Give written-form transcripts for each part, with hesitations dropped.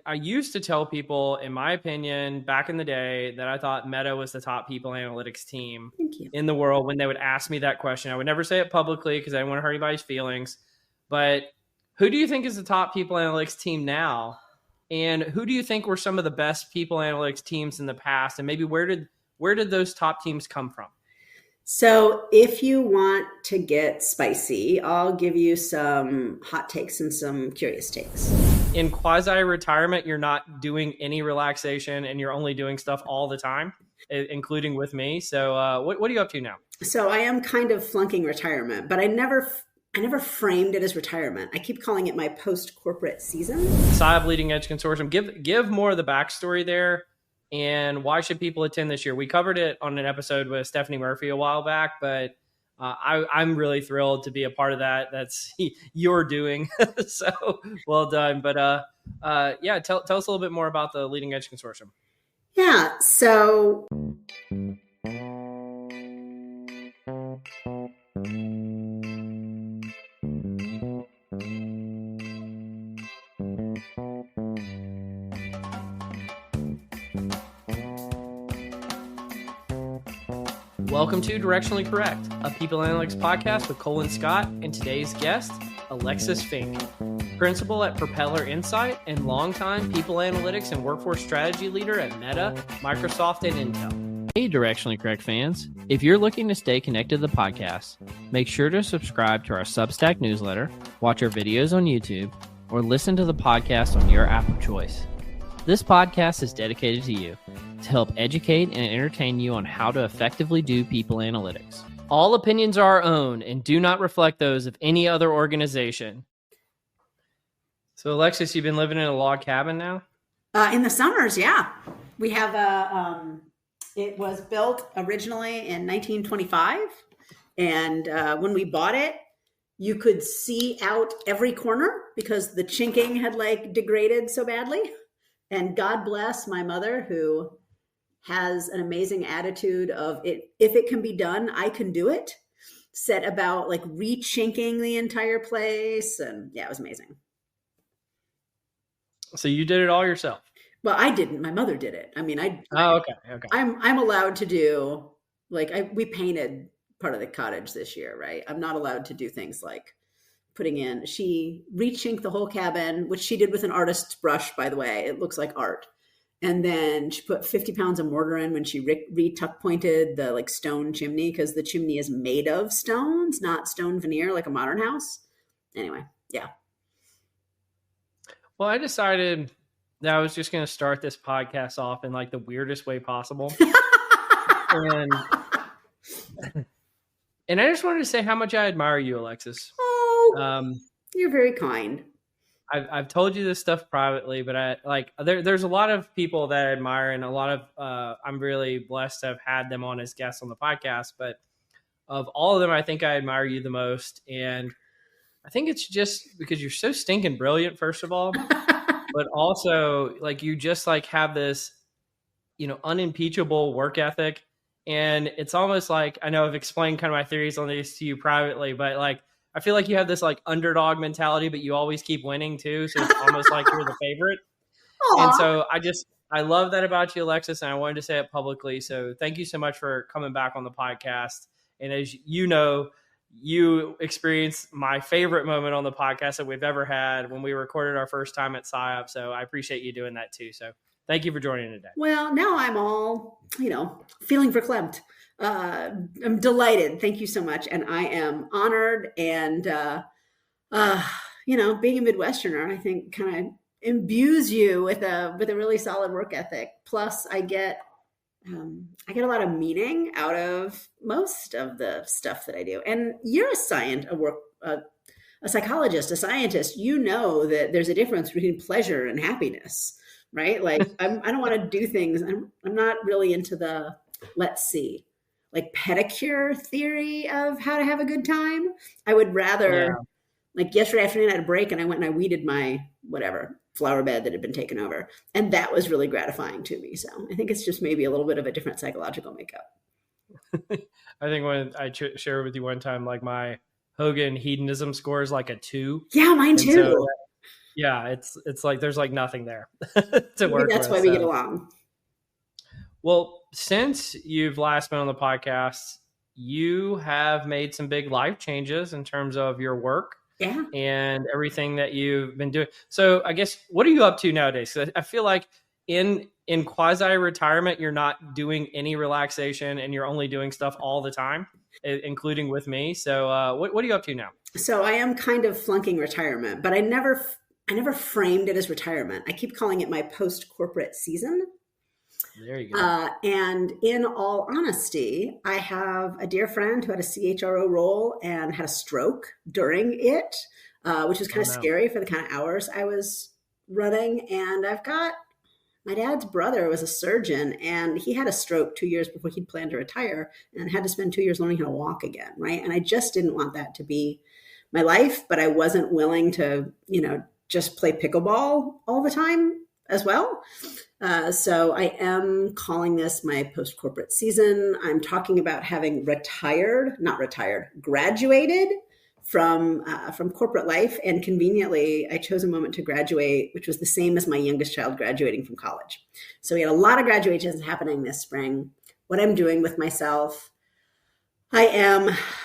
I used to tell people, in my opinion, back in the day, that I thought Meta was the top people analytics team in the world. When they would ask me that question, I would never say it publicly because I didn't want to hurt anybody's feelings. But who do you think is the top people analytics team now? And who do you think were some of the best people analytics teams in the past? And maybe where did those top teams come from? So if you want to get spicy, I'll give you some hot takes and some curious takes. In quasi-retirement, you're not doing any relaxation and you're only doing stuff all the time, including with me. So what are you up to now? So I am kind of flunking retirement, but I never framed it as retirement. I keep calling it my post-corporate season. Saab Leading Edge Consortium. Give more of the backstory there. And why should people attend this year? We covered it on an episode with Stephanie Murphy a while back, but I'm really thrilled to be a part of that. That's your doing. So well done. But yeah, tell us a little bit more about the Leading Edge Consortium. Yeah. So welcome to Directionally Correct, a people analytics podcast with Colin Scott and today's guest, Alexis Fink, principal at Propeller Insight and longtime people analytics and workforce strategy leader at Meta, Microsoft, and Intel. Hey, Directionally Correct fans. If you're looking to stay connected to the podcast, make sure to subscribe to our Substack newsletter, watch our videos on YouTube, or listen to the podcast on your app of choice. This podcast is dedicated to you to help educate and entertain you on how to effectively do people analytics. All opinions are our own and do not reflect those of any other organization. So, Alexis, you've been living in a log cabin now? In the summers, yeah. We have it was built originally in 1925. And when we bought it, you could see out every corner because the chinking had degraded so badly. And God bless my mother, who has an amazing attitude of it. If it can be done, I can do it. Set about re-chinking the entire place. And yeah, it was amazing. So you did it all yourself? Well, I didn't. My mother did it. I mean, okay. I'm allowed to do, we painted part of the cottage this year, right? I'm not allowed to do things like she re-chinked the whole cabin, which she did with an artist's brush, by the way. It looks like art. And then she put 50 pounds of mortar in when she re-tuck pointed the stone chimney, because the chimney is made of stones, not stone veneer like a modern house. Anyway, yeah. Well, I decided that I was just going to start this podcast off in the weirdest way possible. And I just wanted to say how much I admire you, Alexis. You're very kind. I've told you this stuff privately, but there's a lot of people that I admire, and a lot of I'm really blessed to have had them on as guests on the podcast. But of all of them, I think I admire you the most, and I think it's just because you're so stinking brilliant, first of all, but also you just have this, unimpeachable work ethic, and it's almost I know I've explained kind of my theories on this to you privately, but I feel like you have this underdog mentality, but you always keep winning too. So it's almost like you're the favorite. Aww. And so I love that about you, Alexis, and I wanted to say it publicly. So thank you so much for coming back on the podcast. And as you know, you experienced my favorite moment on the podcast that we've ever had when we recorded our first time at SIOP. So I appreciate you doing that too. So thank you for joining today. Well, now I'm all, feeling verklempt. I'm delighted. Thank you so much. And I am honored. And, being a Midwesterner, I think kind of imbues you with a really solid work ethic. Plus I get a lot of meaning out of most of the stuff that I do. And you're a psychologist, a scientist, that there's a difference between pleasure and happiness, right? I don't want to do things. I'm not really into the, let's see, pedicure theory of how to have a good time. I would rather, yesterday afternoon I had a break and I went and I weeded my flower bed that had been taken over. And that was really gratifying to me. So I think it's just maybe a little bit of a different psychological makeup. I think when I shared with you one time, my Hogan hedonism score is a 2. Yeah, mine too. Yeah, it's like there's like nothing there to Maybe work that's with. why we get So, along. well, since you've last been on the podcast, you have made some big life changes in terms of your work Yeah. and everything that you've been doing. So, I guess what are you up to nowadays? 'Cause I feel like in quasi retirement, you're not doing any relaxation and you're only doing stuff all the time, including with me. So, what are you up to now? So I am kind of flunking retirement, but I never framed it as retirement. I keep calling it my post corporate season. There you go. And in all honesty, I have a dear friend who had a CHRO role and had a stroke during it, which was kind Oh of no. scary for the kind of hours I was running. And I've got my dad's brother was a surgeon, and he had a stroke 2 years before he'd planned to retire and had to spend 2 years learning how to walk again, right? And I just didn't want that to be my life, but I wasn't willing to, just play pickleball all the time as well. So I am calling this my post corporate season. I'm talking about having graduated from corporate life, and conveniently, I chose a moment to graduate, which was the same as my youngest child graduating from college. So we had a lot of graduations happening this spring. What I'm doing with myself, I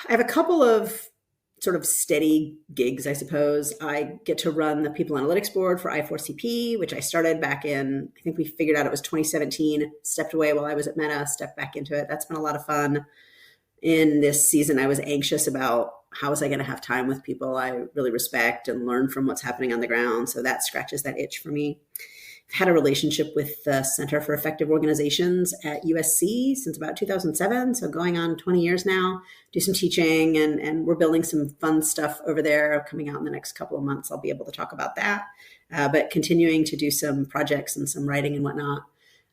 have a couple of sort of steady gigs, I suppose. I get to run the People Analytics Board for I4CP, which I started back in, I think we figured out it was 2017, stepped away while I was at Meta, stepped back into it. That's been a lot of fun. In this season, I was anxious about how was I going to have time with people I really respect and learn from what's happening on the ground. So that scratches that itch for me. I've had a relationship with the Center for Effective Organizations at USC since about 2007, so going on 20 years now. Do some teaching, and we're building some fun stuff over there coming out in the next couple of months. I'll be able to talk about that, but continuing to do some projects and some writing and whatnot.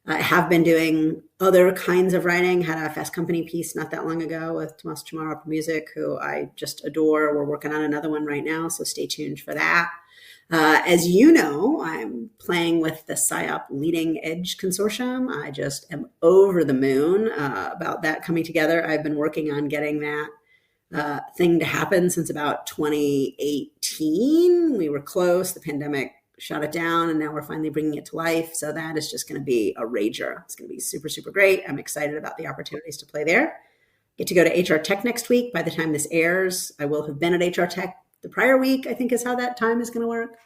I have been doing other kinds of writing, had a Fast Company piece not that long ago with Tomas Chamorro Music, who I just adore. We're working on another one right now, so stay tuned for that. As you know, I'm playing with the PsyOp Leading Edge Consortium. I just am over the moon about that coming together. I've been working on getting that thing to happen since about 2018. We were close. The pandemic shut it down, and now we're finally bringing it to life. So that is just going to be a rager. It's going to be super, super great. I'm excited about the opportunities to play there. Get to go to HR Tech next week. By the time this airs, I will have been at HR Tech the prior week, I think is how that time is going to work.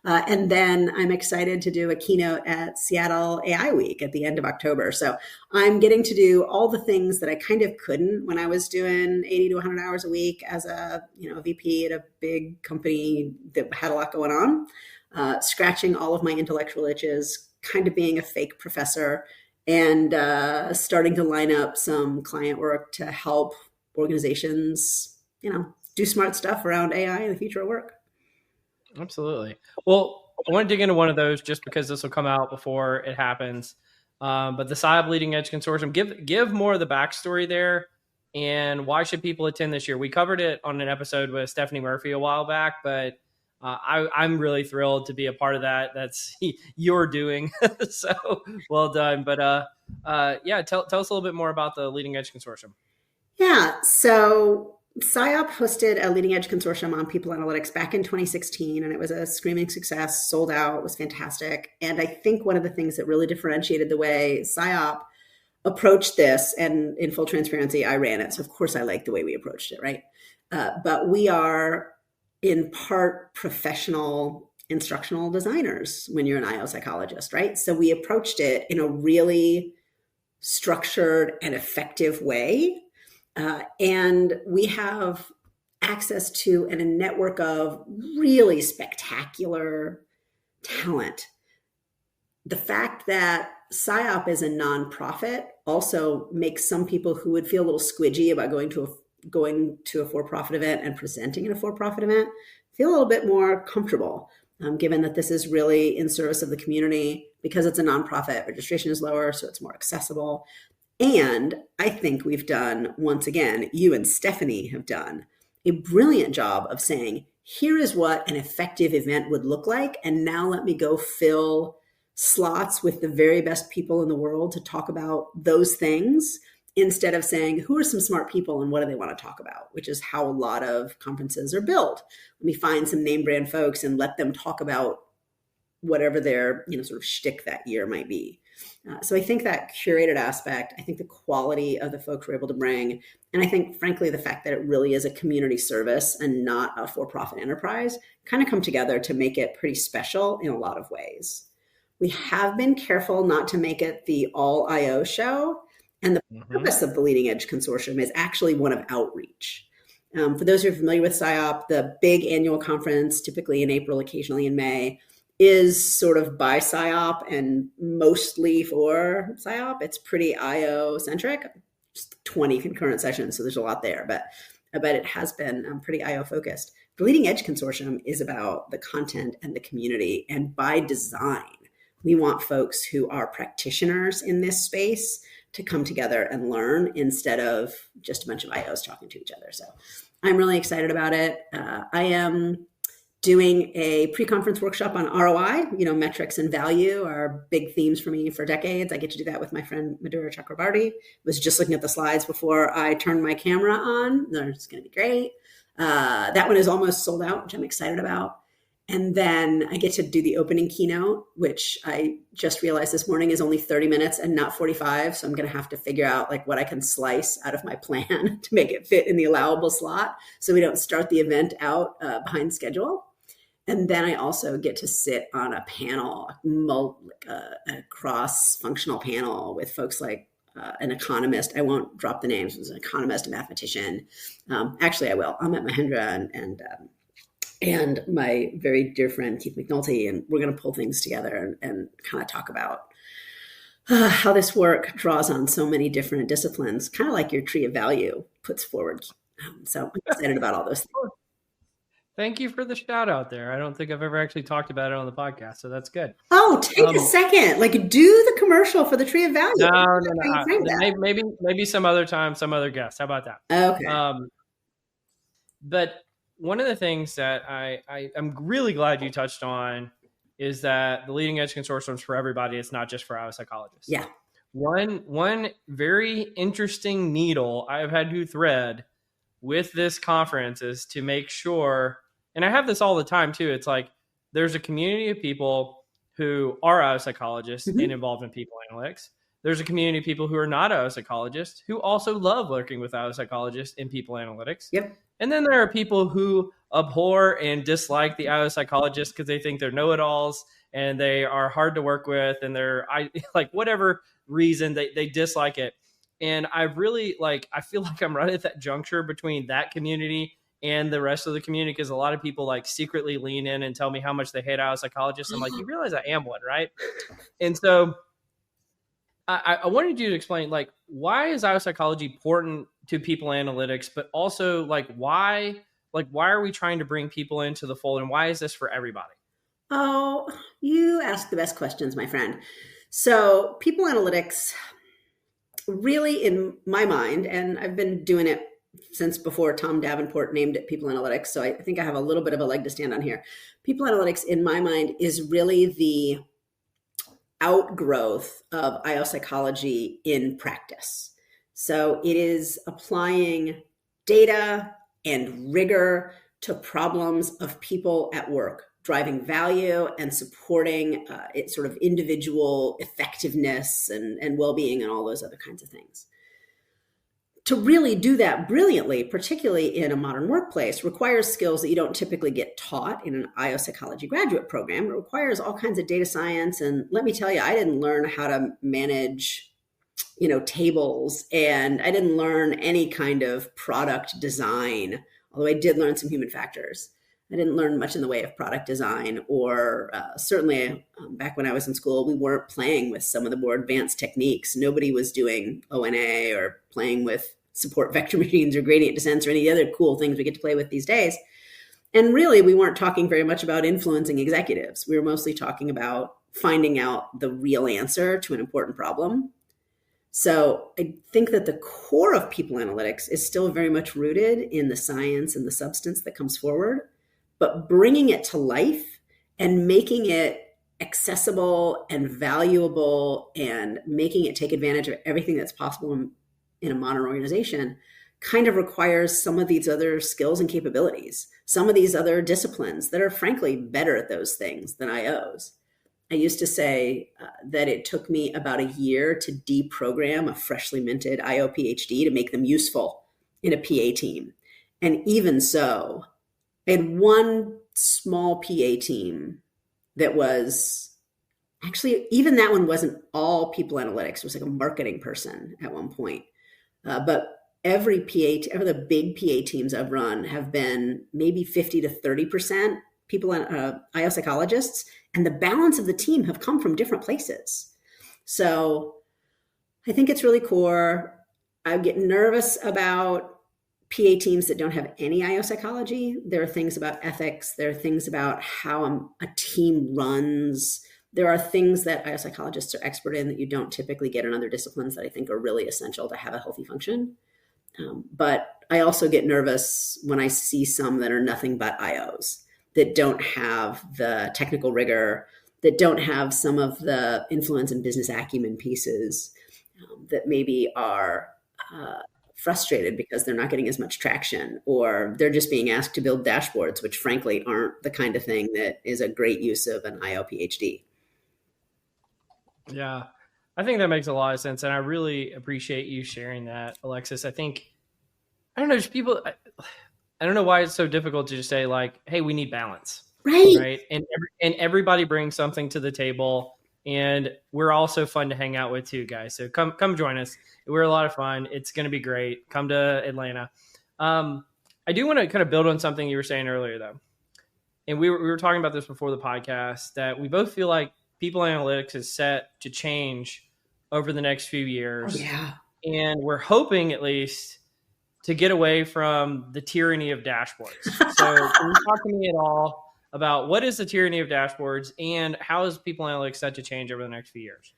And then I'm excited to do a keynote at Seattle AI Week at the end of October. So I'm getting to do all the things that I kind of couldn't when I was doing 80 to 100 hours a week as a VP at a big company that had a lot going on. Scratching all of my intellectual itches, kind of being a fake professor, and starting to line up some client work to help organizations, do smart stuff around AI and the future of work. Absolutely. Well, I want to dig into one of those just because this will come out before it happens. But the PsyOp Leading Edge Consortium, give more of the backstory there, and why should people attend this year? We covered it on an episode with Stephanie Murphy a while back, but I'm really thrilled to be a part of that. That's you're doing so well done. But yeah, tell us a little bit more about the Leading Edge Consortium. Yeah, so PsyOp hosted a Leading Edge Consortium on People Analytics back in 2016, and it was a screaming success, sold out, it was fantastic. And I think one of the things that really differentiated the way PsyOp approached this, and in full transparency, I ran it, so of course I like the way we approached it, right? But we are in part professional instructional designers when you're an IO psychologist, right? So we approached it in a really structured and effective way. And we have access to a network of really spectacular talent. The fact that PsyOp is a nonprofit also makes some people who would feel a little squidgy about going to a for-profit event and presenting at a for-profit event feel a little bit more comfortable, given that this is really in service of the community. Because it's a nonprofit, registration is lower, so it's more accessible. And I think we've done, once again, you and Stephanie have done a brilliant job of saying, here is what an effective event would look like, and now let me go fill slots with the very best people in the world to talk about those things, instead of saying, who are some smart people and what do they want to talk about, which is how a lot of conferences are built. Let me find some name brand folks and let them talk about whatever their, sort of shtick that year might be. So I think that curated aspect, I think the quality of the folks we're able to bring, and I think, frankly, the fact that it really is a community service and not a for-profit enterprise kind of come together to make it pretty special in a lot of ways. We have been careful not to make it the all IO show. And the purpose of the Leading Edge Consortium is actually one of outreach. For those who are familiar with SIOP, the big annual conference, typically in April, occasionally in May, is sort of by SIOP and mostly for SIOP. It's pretty IO centric, just 20 concurrent sessions, so there's a lot there, but it has been pretty IO focused. The Leading Edge Consortium is about the content and the community, and by design, we want folks who are practitioners in this space to come together and learn instead of just a bunch of IOs talking to each other. So I'm really excited about it. I am doing a pre-conference workshop on ROI. Metrics and value are big themes for me for decades. I get to do that with my friend Madhura Chakrabarty. Was just looking at the slides before I turned my camera on. It's going to be great. That one is almost sold out, which I'm excited about. And then I get to do the opening keynote, which I just realized this morning is only 30 minutes and not 45. So I'm going to have to figure out what I can slice out of my plan to make it fit in the allowable slot so we don't start the event out behind schedule. And then I also get to sit on a panel, a cross-functional panel with folks like an economist. I won't drop the names. It was an economist, a mathematician. Actually, I will. Amit Mahendra and my very dear friend Keith McNulty, and we're going to pull things together and kind of talk about how this work draws on so many different disciplines, kind of like your tree of value puts forward. So I'm excited about all those things. Thank you for the shout out there. I don't think I've ever actually talked about it on the podcast, so that's good. Oh, take a second. Do the commercial for the tree of value. No. Maybe some other time, some other guest. How about that? Okay. But one of the things that I'm really glad you touched on is that the Leading Edge Consortium is for everybody. It's not just for IO psychologists. Yeah. One very interesting needle I've had to thread with this conference is to make sure, and I have this all the time too, it's there's a community of people who are IO psychologists and involved in people analytics. There's a community of people who are not IO psychologists who also love working with IO psychologists in people analytics. Yep. And then there are people who abhor and dislike the IO psychologists because they think they're know-it-alls and they are hard to work with, and they're whatever reason they dislike it. And I really I feel like I'm right at that juncture between that community and the rest of the community, because a lot of people secretly lean in and tell me how much they hate IO psychologists. I'm like, you realize I am one, right? And so I wanted you to explain why is IO psychology important to people analytics, but also why are we trying to bring people into the fold, and why is this for everybody? Oh, you ask the best questions, my friend. So people analytics, really, in my mind, and I've been doing it since before Tom Davenport named it people analytics, so I think I have a little bit of a leg to stand on here. People analytics, in my mind, is really the outgrowth of IO psychology in practice. So it is applying data and rigor to problems of people at work, driving value and supporting its sort of individual effectiveness and well-being and all those other kinds of things. To really do that brilliantly, particularly in a modern workplace, requires skills that you don't typically get taught in an IO psychology graduate program. It requires all kinds of data science. And let me tell you, I didn't learn how to manage tables, and I didn't learn any kind of product design, although I did learn some human factors. I didn't learn much in the way of product design, or certainly back when I was in school, we weren't playing with some of the more advanced techniques. Nobody was doing ONA or playing with support vector machines or gradient descents or any other cool things we get to play with these days. And really, we weren't talking very much about influencing executives. We were mostly talking about finding out the real answer to an important problem. So I think that the core of people analytics is still very much rooted in the science and the substance that comes forward, but bringing it to life and making it accessible and valuable and making it take advantage of everything that's possible in a modern organization kind of requires some of these other skills and capabilities, some of these other disciplines that are frankly better at those things than IOs. I used to say that it took me about a year to deprogram a freshly minted IO PhD to make them useful in a PA team. And even so, I had one small PA team that was actually, even that one wasn't all people analytics. It was like a marketing person at one point. But every ever the big PA teams I've run have been maybe 50 to 30% people, IO psychologists, and the balance of the team have come from different places. So I think it's really core. I get nervous about PA teams that don't have any IO psychology. There are things about ethics. There are things about how a team runs. There are things that IO psychologists are expert in that you don't typically get in other disciplines that I think are really essential to have a healthy function. But I also get nervous when I see some that are nothing but IOs, that don't have the technical rigor, that don't have some of the influence and business acumen pieces, that maybe are frustrated because they're not getting as much traction, or they're just being asked to build dashboards, which frankly aren't the kind of thing that is a great use of an IO PhD. Yeah, I think that makes a lot of sense. And I really appreciate you sharing that, Alexis. I think, I don't know, just people, I don't know why it's so difficult to just say like, hey, we need balance. Right. Right. And everybody brings something to the table. And we're also fun to hang out with too, guys. So come join us. We're a lot of fun. It's going to be great. Come to Atlanta. I do want to kind of build on something you were saying earlier, though. And we were talking about this before the podcast, that we both feel like people analytics is set to change over the next few years. Oh, yeah. And we're hoping at least to get away from the tyranny of dashboards. So can you talk to me at all about what is the tyranny of dashboards and how is people analytics set to change over the next few years?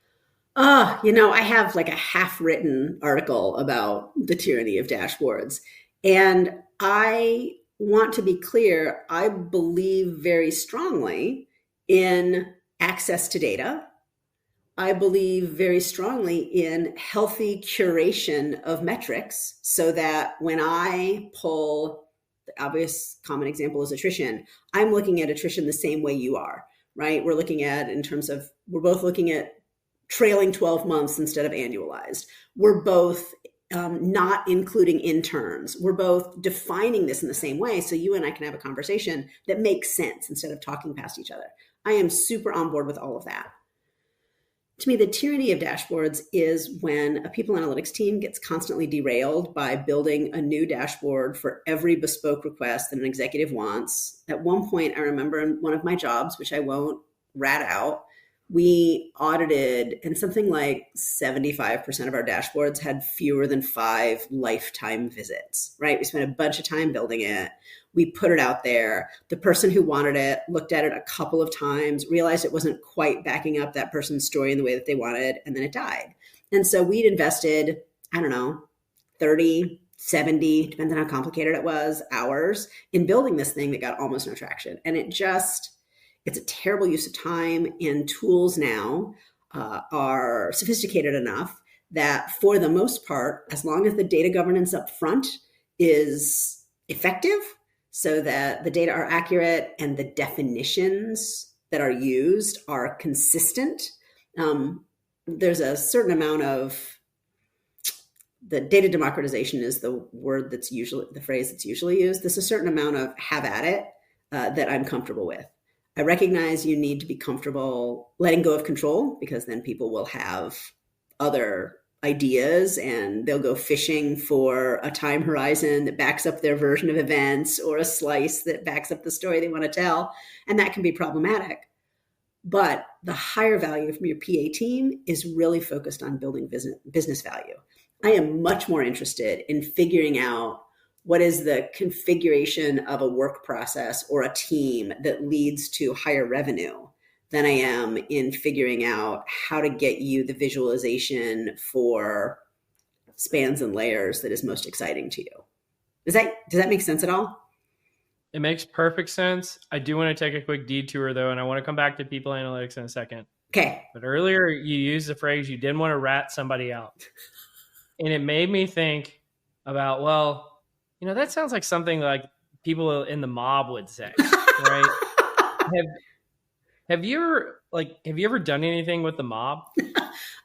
I have like a half-written article about the tyranny of dashboards. And I want to be clear, I believe very strongly in access to data. I believe very strongly in healthy curation of metrics so that when I pull, the obvious common example is attrition, I'm looking at attrition the same way you are, right? We're both looking at trailing 12 months instead of annualized. We're both not including interns. We're both defining this in the same way so you and I can have a conversation that makes sense instead of talking past each other. I am super on board with all of that. To me, the tyranny of dashboards is when a people analytics team gets constantly derailed by building a new dashboard for every bespoke request that an executive wants. At one point, I remember in one of my jobs, which I won't rat out, we audited, and something like 75% of our dashboards had fewer than 5 lifetime visits, right? We spent a bunch of time building it. We put it out there. The person who wanted it looked at it a couple of times, realized it wasn't quite backing up that person's story in the way that they wanted, and then it died. And so we'd invested, I don't know, 30, 70, depends on how complicated it was, hours in building this thing that got almost no traction. And it's a terrible use of time, and tools now are sophisticated enough that for the most part, as long as the data governance up front is effective so that the data are accurate and the definitions that are used are consistent, there's a certain amount of the data democratization is the phrase that's usually used. There's a certain amount of have at it that I'm comfortable with. I recognize you need to be comfortable letting go of control, because then people will have other ideas and they'll go fishing for a time horizon that backs up their version of events or a slice that backs up the story they want to tell. And that can be problematic. But the higher value from your PA team is really focused on building business value. I am much more interested in figuring out what is the configuration of a work process or a team that leads to higher revenue than I am in figuring out how to get you the visualization for spans and layers that is most exciting to you. Does that make sense at all? It makes perfect sense. I do want to take a quick detour though, and I want to come back to people analytics in a second. Okay. But earlier you used the phrase you didn't want to rat somebody out. And it made me think about, well, that sounds like something like people in the mob would say, right? Have you ever done anything with the mob?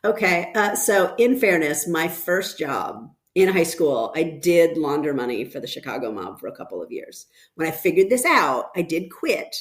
Okay. So, in fairness, my first job in high school, I did launder money for the Chicago mob for a couple of years. When I figured this out, I did quit.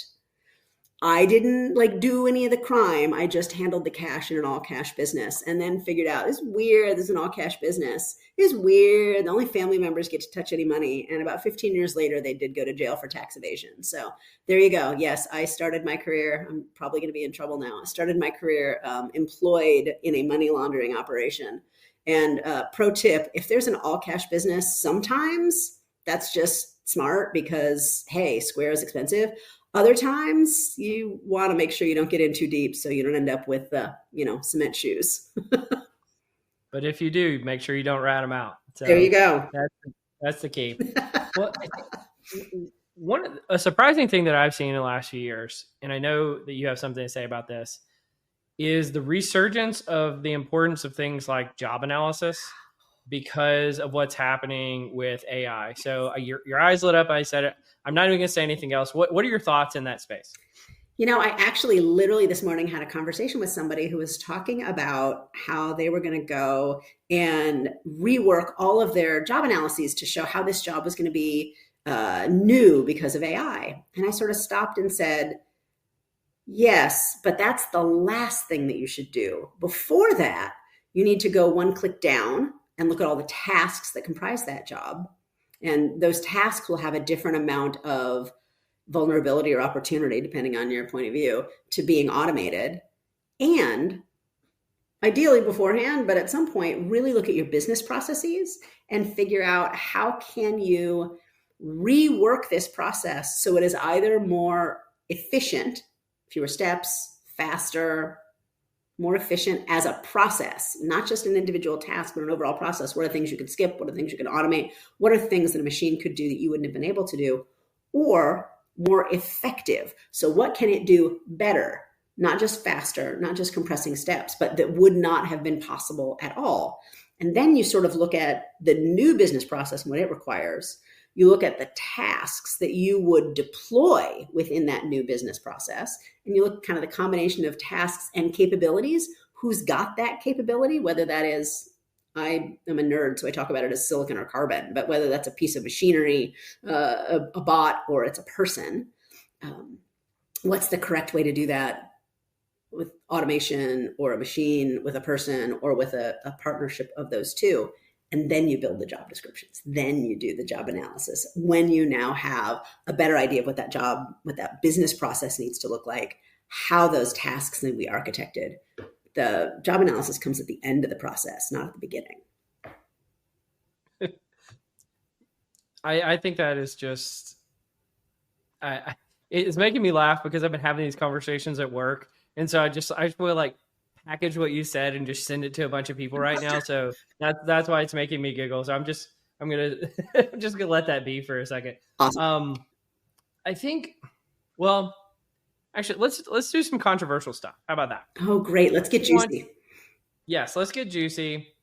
I didn't like do any of the crime. I just handled the cash in an all cash business and then figured out this is weird. This is an all cash business. It's weird. The only family members get to touch any money. And about 15 years later, they did go to jail for tax evasion. So there you go. Yes, I started my career. I'm probably going to be in trouble now. I started my career employed in a money laundering operation. And pro tip, if there's an all cash business, sometimes that's just smart because, hey, Square is expensive. Other times you want to make sure you don't get in too deep so you don't end up with, cement shoes. But if you do, make sure you don't rat them out. There you So go. that's the key. Well, a surprising thing that I've seen in the last few years, and I know that you have something to say about this, is the resurgence of the importance of things like job analysis because of what's happening with AI. So your eyes lit up. I said it. I'm not even going to say anything else. What are your thoughts in that space? I actually literally this morning had a conversation with somebody who was talking about how they were going to go and rework all of their job analyses to show how this job was going to be new because of AI. And I sort of stopped and said, yes, but that's the last thing that you should do. Before that, you need to go one click down and look at all the tasks that comprise that job. And those tasks will have a different amount of vulnerability or opportunity, depending on your point of view, to being automated. And ideally beforehand, but at some point, really look at your business processes and figure out how can you rework this process so it is either more efficient, fewer steps, faster, more efficient as a process, not just an individual task, but an overall process. What are things you could skip? What are things you can automate? What are things that a machine could do that you wouldn't have been able to do? Or more effective. So what can it do better? Not just faster, not just compressing steps, but that would not have been possible at all. And then you sort of look at the new business process and what it requires. You look at the tasks that you would deploy within that new business process, and you look at kind of the combination of tasks and capabilities. Who's got that capability, whether that is, I am a nerd, so I talk about it as silicon or carbon, but whether that's a piece of machinery, a bot, or it's a person, what's the correct way to do that with automation or a machine, with a person, or with a partnership of those two? And then you build the job descriptions. Then you do the job analysis. When you now have a better idea of what that business process needs to look like, how those tasks need to be architected. The job analysis comes at the end of the process, not at the beginning. I think that is just, it's making me laugh because I've been having these conversations at work. And so I just feel like package what you said and just send it to a bunch of people right now. So that's why it's making me giggle. So I'm just gonna let that be for a second. Awesome. I think, well, actually, let's do some controversial stuff. How about that? Oh, great. Let's get juicy. Yes, let's get juicy.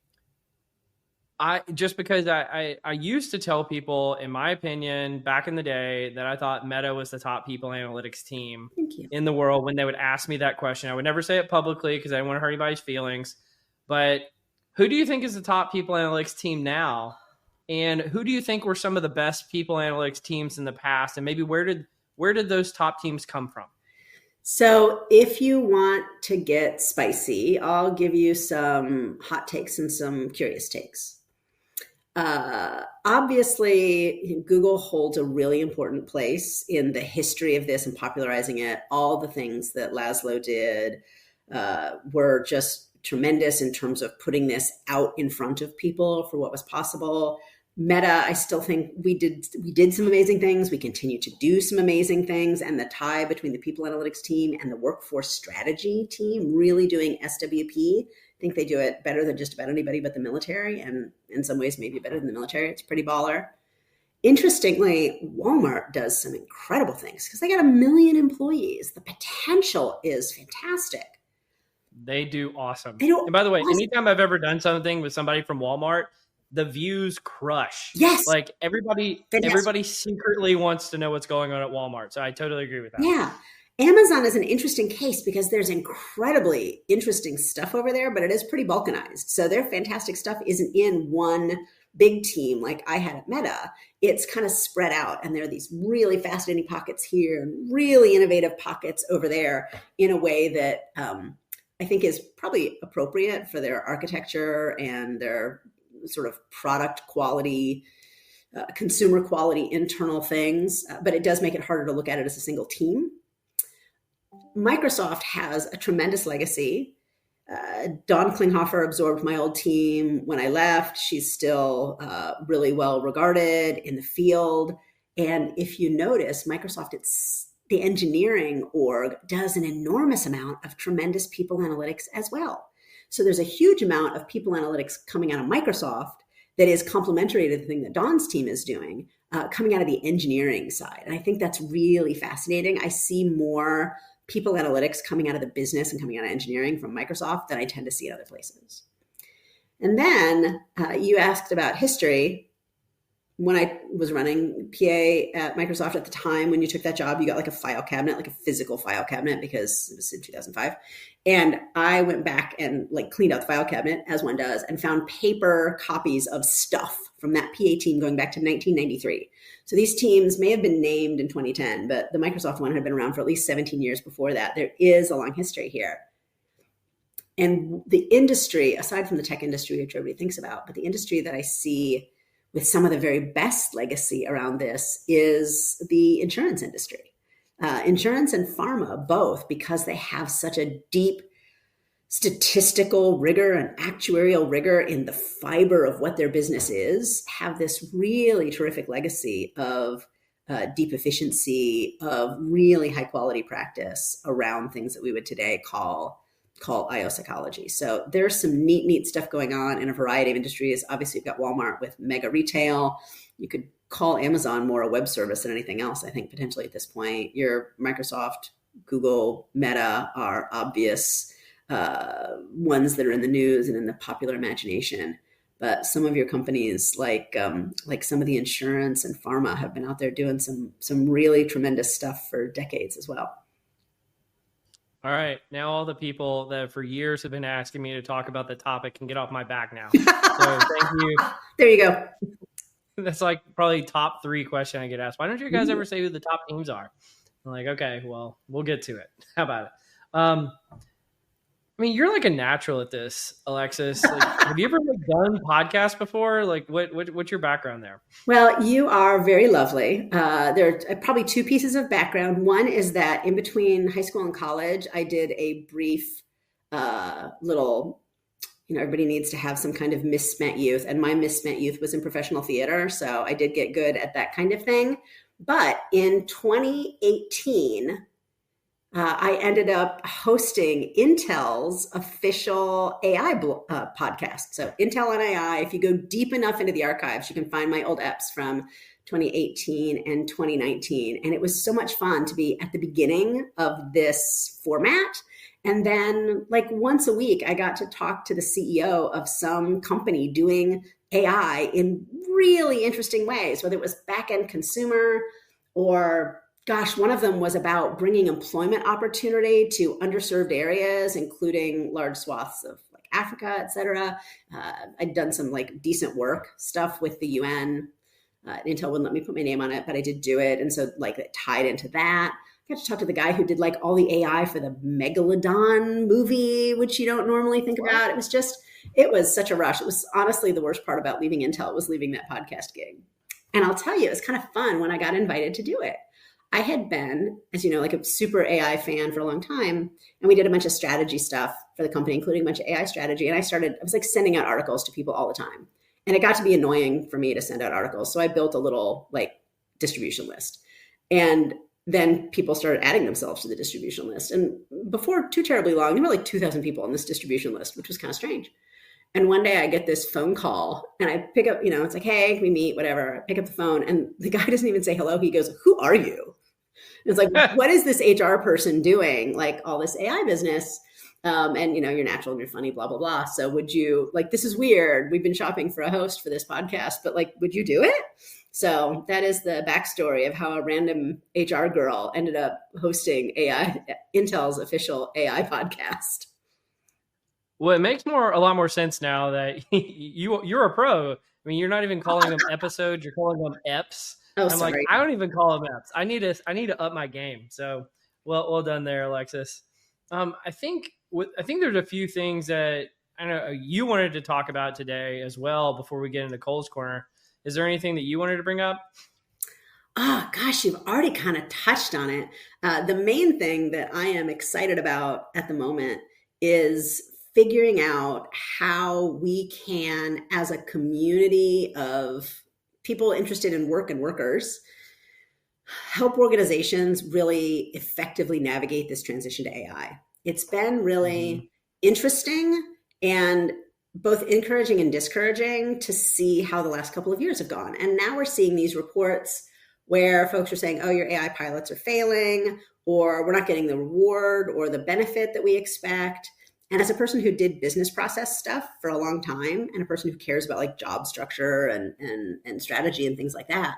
Because I used to tell people, in my opinion, back in the day, that I thought Meta was the top people analytics team in the world. When they would ask me that question, I would never say it publicly because I didn't want to hurt anybody's feelings. But who do you think is the top people analytics team now? And who do you think were some of the best people analytics teams in the past? And maybe where did those top teams come from? So if you want to get spicy, I'll give you some hot takes and some curious takes. Obviously, Google holds a really important place in the history of this and popularizing it. All the things that Laszlo did were just tremendous in terms of putting this out in front of people for what was possible. Meta, I still think we did some amazing things. We continue to do some amazing things. And the tie between the people analytics team and the workforce strategy team really doing SWP, I think they do it better than just about anybody but the military, and in some ways maybe better than the military. It's pretty baller. Interestingly, Walmart does some incredible things because they got 1 million employees. The potential is fantastic. They do awesome. And by the way, anytime I've ever done something with somebody from Walmart, the views crush. Yes. Like everybody secretly wants to know what's going on at Walmart. So I totally agree with that. Yeah. Amazon is an interesting case because there's incredibly interesting stuff over there, but it is pretty balkanized. So their fantastic stuff isn't in one big team like I had at Meta. It's kind of spread out, and there are these really fascinating pockets here and really innovative pockets over there in a way that I think is probably appropriate for their architecture and their sort of product quality, consumer quality internal things. But it does make it harder to look at it as a single team. Microsoft has a tremendous legacy. Dawn Klinghoffer absorbed my old team when I left. She's still really well regarded in the field. And if you notice, Microsoft, the engineering org does an enormous amount of tremendous people analytics as well. So there's a huge amount of people analytics coming out of Microsoft that is complementary to the thing that Dawn's team is doing, coming out of the engineering side. And I think that's really fascinating. I see more people analytics coming out of the business and coming out of engineering from Microsoft than I tend to see in other places. And then you asked about history. When I was running PA at Microsoft at the time, when you took that job, you got like a file cabinet, like a physical file cabinet, because it was in 2005. And I went back and like cleaned out the file cabinet, as one does, and found paper copies of stuff from that PA team going back to 1993. So these teams may have been named in 2010, but the Microsoft one had been around for at least 17 years before that. There is a long history here. And the industry, aside from the tech industry, which everybody thinks about, but the industry that I see with some of the very best legacy around this is the insurance industry. Insurance and pharma, both, because they have such a deep statistical rigor and actuarial rigor in the fiber of what their business is, have this really terrific legacy of deep efficiency, of really high quality practice around things that we would today call IO psychology. So there's some neat stuff going on in a variety of industries. Obviously, you've got Walmart with mega retail. You could call Amazon more a web service than anything else, I think, potentially at this point. Your Microsoft, Google, Meta are obvious ones that are in the news and in the popular imagination. But some of your companies, like some of the insurance and pharma, have been out there doing some really tremendous stuff for decades as well. All right. Now all the people that for years have been asking me to talk about the topic can get off my back now. So thank you. There you go. That's like probably top 3 question I get asked. Why don't you guys ever say who the top teams are? I'm like, okay, well, we'll get to it. How about it? I mean, you're like a natural at this, Alexis. Like, have you ever done podcasts before? Like, what's your background there? Well, you are very lovely. There are probably 2 pieces of background. One is that in between high school and college, I did a brief little, everybody needs to have some kind of misspent youth. And my misspent youth was in professional theater. So I did get good at that kind of thing. But in 2018, I ended up hosting Intel's official AI podcast. So Intel on AI, if you go deep enough into the archives, you can find my old eps from 2018 and 2019. And it was so much fun to be at the beginning of this format. And then like once a week, I got to talk to the CEO of some company doing AI in really interesting ways, whether it was back-end consumer or gosh, one of them was about bringing employment opportunity to underserved areas, including large swaths of like Africa, et cetera. I'd done some like decent work stuff with the UN. Intel wouldn't let me put my name on it, but I did do it. And so like it tied into that. I got to talk to the guy who did like all the AI for the Megalodon movie, which you don't normally think about. It was such a rush. It was honestly the worst part about leaving Intel was leaving that podcast gig. And I'll tell you, it was kind of fun when I got invited to do it. I had been, as you know, like a super AI fan for a long time. And we did a bunch of strategy stuff for the company, including a bunch of AI strategy. And I was like sending out articles to people all the time. And it got to be annoying for me to send out articles. So I built a little like distribution list. And then people started adding themselves to the distribution list. And before too terribly long, there were like 2,000 people on this distribution list, which was kind of strange. And one day I get this phone call and I pick up, it's like, hey, can we meet? Whatever. I pick up the phone and the guy doesn't even say hello. He goes, who are you? And it's like, what is this HR person doing? Like all this AI business. And you're natural and you're funny, blah, blah, blah. So would you this is weird. We've been shopping for a host for this podcast, but like, would you do it? So that is the backstory of how a random HR girl ended up hosting Intel's official AI podcast. Well, it makes a lot more sense now that you're a pro. I mean, you're not even calling them episodes; you're calling them eps. Oh, I'm like, sorry. I don't even call them eps. I need to up my game. So, well done there, Alexis. I think there's a few things that I know you wanted to talk about today as well before we get into Cole's Corner. Is there anything that you wanted to bring up? Oh, gosh, you've already kind of touched on it. The main thing that I am excited about at the moment is figuring out how we can, as a community of people interested in work and workers, help organizations really effectively navigate this transition to AI. It's been really interesting and both encouraging and discouraging to see how the last couple of years have gone. And now we're seeing these reports where folks are saying, oh, your AI pilots are failing, or we're not getting the reward or the benefit that we expect. And as a person who did business process stuff for a long time, and a person who cares about like job structure and strategy and things like that,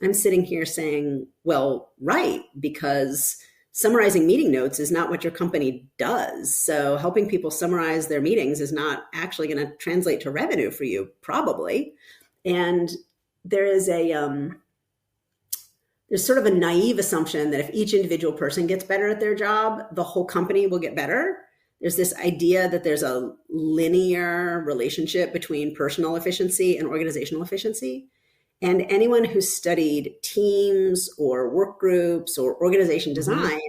I'm sitting here saying, well, right, because summarizing meeting notes is not what your company does. So helping people summarize their meetings is not actually going to translate to revenue for you, probably. And there is there's sort of a naive assumption that if each individual person gets better at their job, the whole company will get better. There's this idea that there's a linear relationship between personal efficiency and organizational efficiency. And anyone who's studied teams or work groups or organization design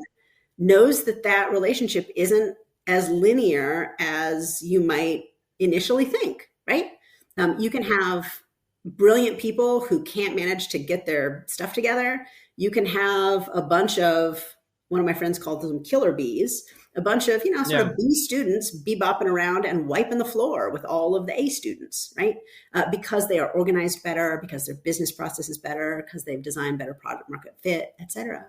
knows that that relationship isn't as linear as you might initially think, right? You can have brilliant people who can't manage to get their stuff together. You can have a bunch of, one of my friends called them killer bees, a bunch of, sort of B students bebopping around and wiping the floor with all of the A students, right? Because they are organized better, because their business process is better, because they've designed better product market fit, et cetera.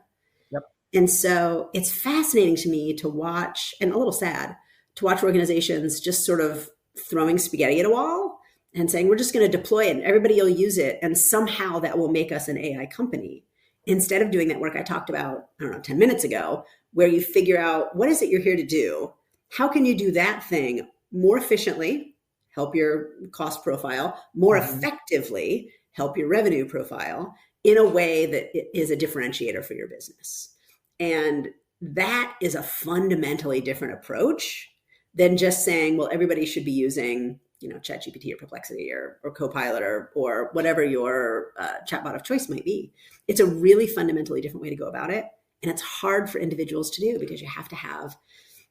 Yep. And so it's fascinating to me to watch, and a little sad, to watch organizations just sort of throwing spaghetti at a wall and saying, we're just going to deploy it and everybody will use it. And somehow that will make us an AI company. Instead of doing that work I talked about, 10 minutes ago, where you figure out what is it you're here to do? How can you do that thing more efficiently, help your cost profile, more effectively, help your revenue profile in a way that is a differentiator for your business? And that is a fundamentally different approach than just saying, well, everybody should be using ChatGPT or Perplexity or Copilot or whatever your chatbot of choice might be. It's a really fundamentally different way to go about it. And it's hard for individuals to do because you have to have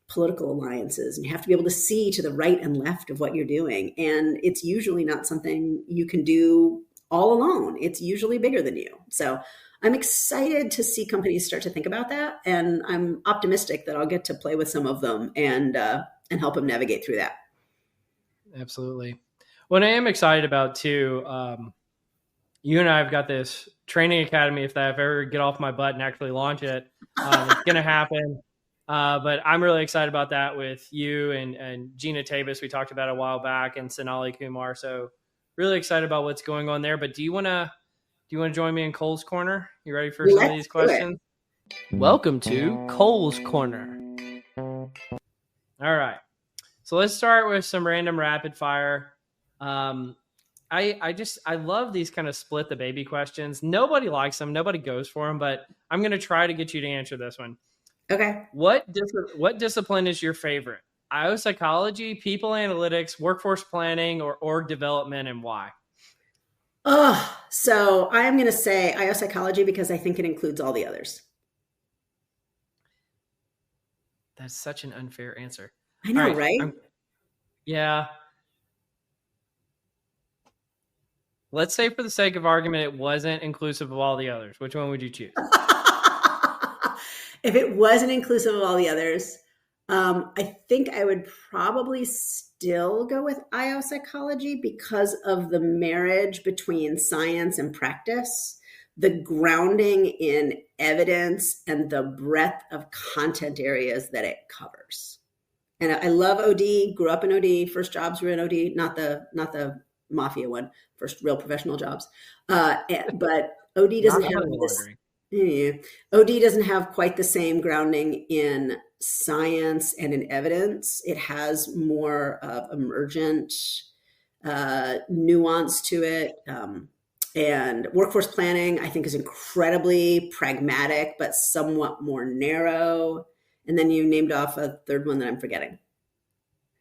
political alliances and you have to be able to see to the right and left of what you're doing. And it's usually not something you can do all alone. It's usually bigger than you. So I'm excited to see companies start to think about that. And I'm optimistic that I'll get to play with some of them and help them navigate through that. Absolutely. What I am excited about too, you and I have got this training academy. If I ever get off my butt and actually launch it, it's going to happen. But I'm really excited about that with you and Gina Tabus. We talked about it a while back, and Sonali Kumar. So really excited about what's going on there. But do you want to join me in Cole's Corner? You ready for some of these questions? Welcome to Cole's Corner. All right. So let's start with some random rapid fire. I love these kind of split the baby questions. Nobody likes them. Nobody goes for them, but I'm going to try to get you to answer this one. Okay. What discipline is your favorite? IO psychology, people analytics, workforce planning, or org development, and why? So I am going to say IO psychology because I think it includes all the others. That's such an unfair answer. I know, right? Yeah. Let's say for the sake of argument, it wasn't inclusive of all the others. Which one would you choose? If it wasn't inclusive of all the others, I think I would probably still go with IO psychology because of the marriage between science and practice, the grounding in evidence, and the breadth of content areas that it covers. And I love OD, grew up in OD, first jobs were in OD, not the mafia one, first real professional jobs. But OD doesn't Not have money this. laundering. Yeah, OD doesn't have quite the same grounding in science and in evidence. It has more of emergent nuance to it. And workforce planning, I think, is incredibly pragmatic, but somewhat more narrow. And then you named off a third one that I'm forgetting.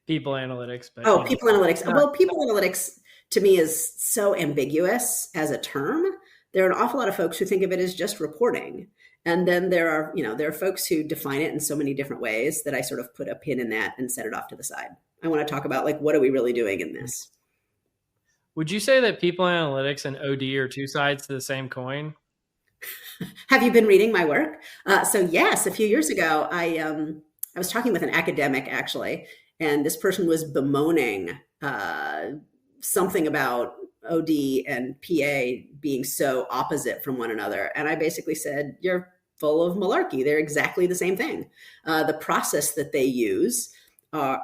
People analytics, but Oh, people analytics. not, Well, people analytics to me is so ambiguous as a term. There are an awful lot of folks who think of it as just reporting. And then there are folks who define it in so many different ways that I sort of put a pin in that and set it off to the side. I want to talk about like, what are we really doing in this? Would you say that people analytics and OD are two sides to the same coin? Have you been reading my work? So yes, a few years ago, I was talking with an academic actually, and this person was bemoaning something about OD and PA being so opposite from one another. And I basically said, "You're full of malarkey. They're exactly the same thing. The process that they use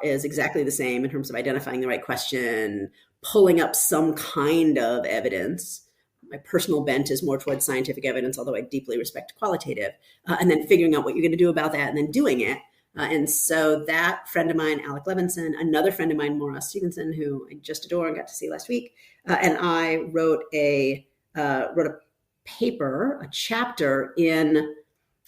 is exactly the same in terms of identifying the right question, pulling up some kind of evidence. My personal bent is more towards scientific evidence, although I deeply respect qualitative, and then figuring out what you're going to do about that and then doing it. And so that friend of mine, Alec Levinson, another friend of mine, Maura Stevenson, who I just adore and got to see last week, and I wrote a paper, a chapter in,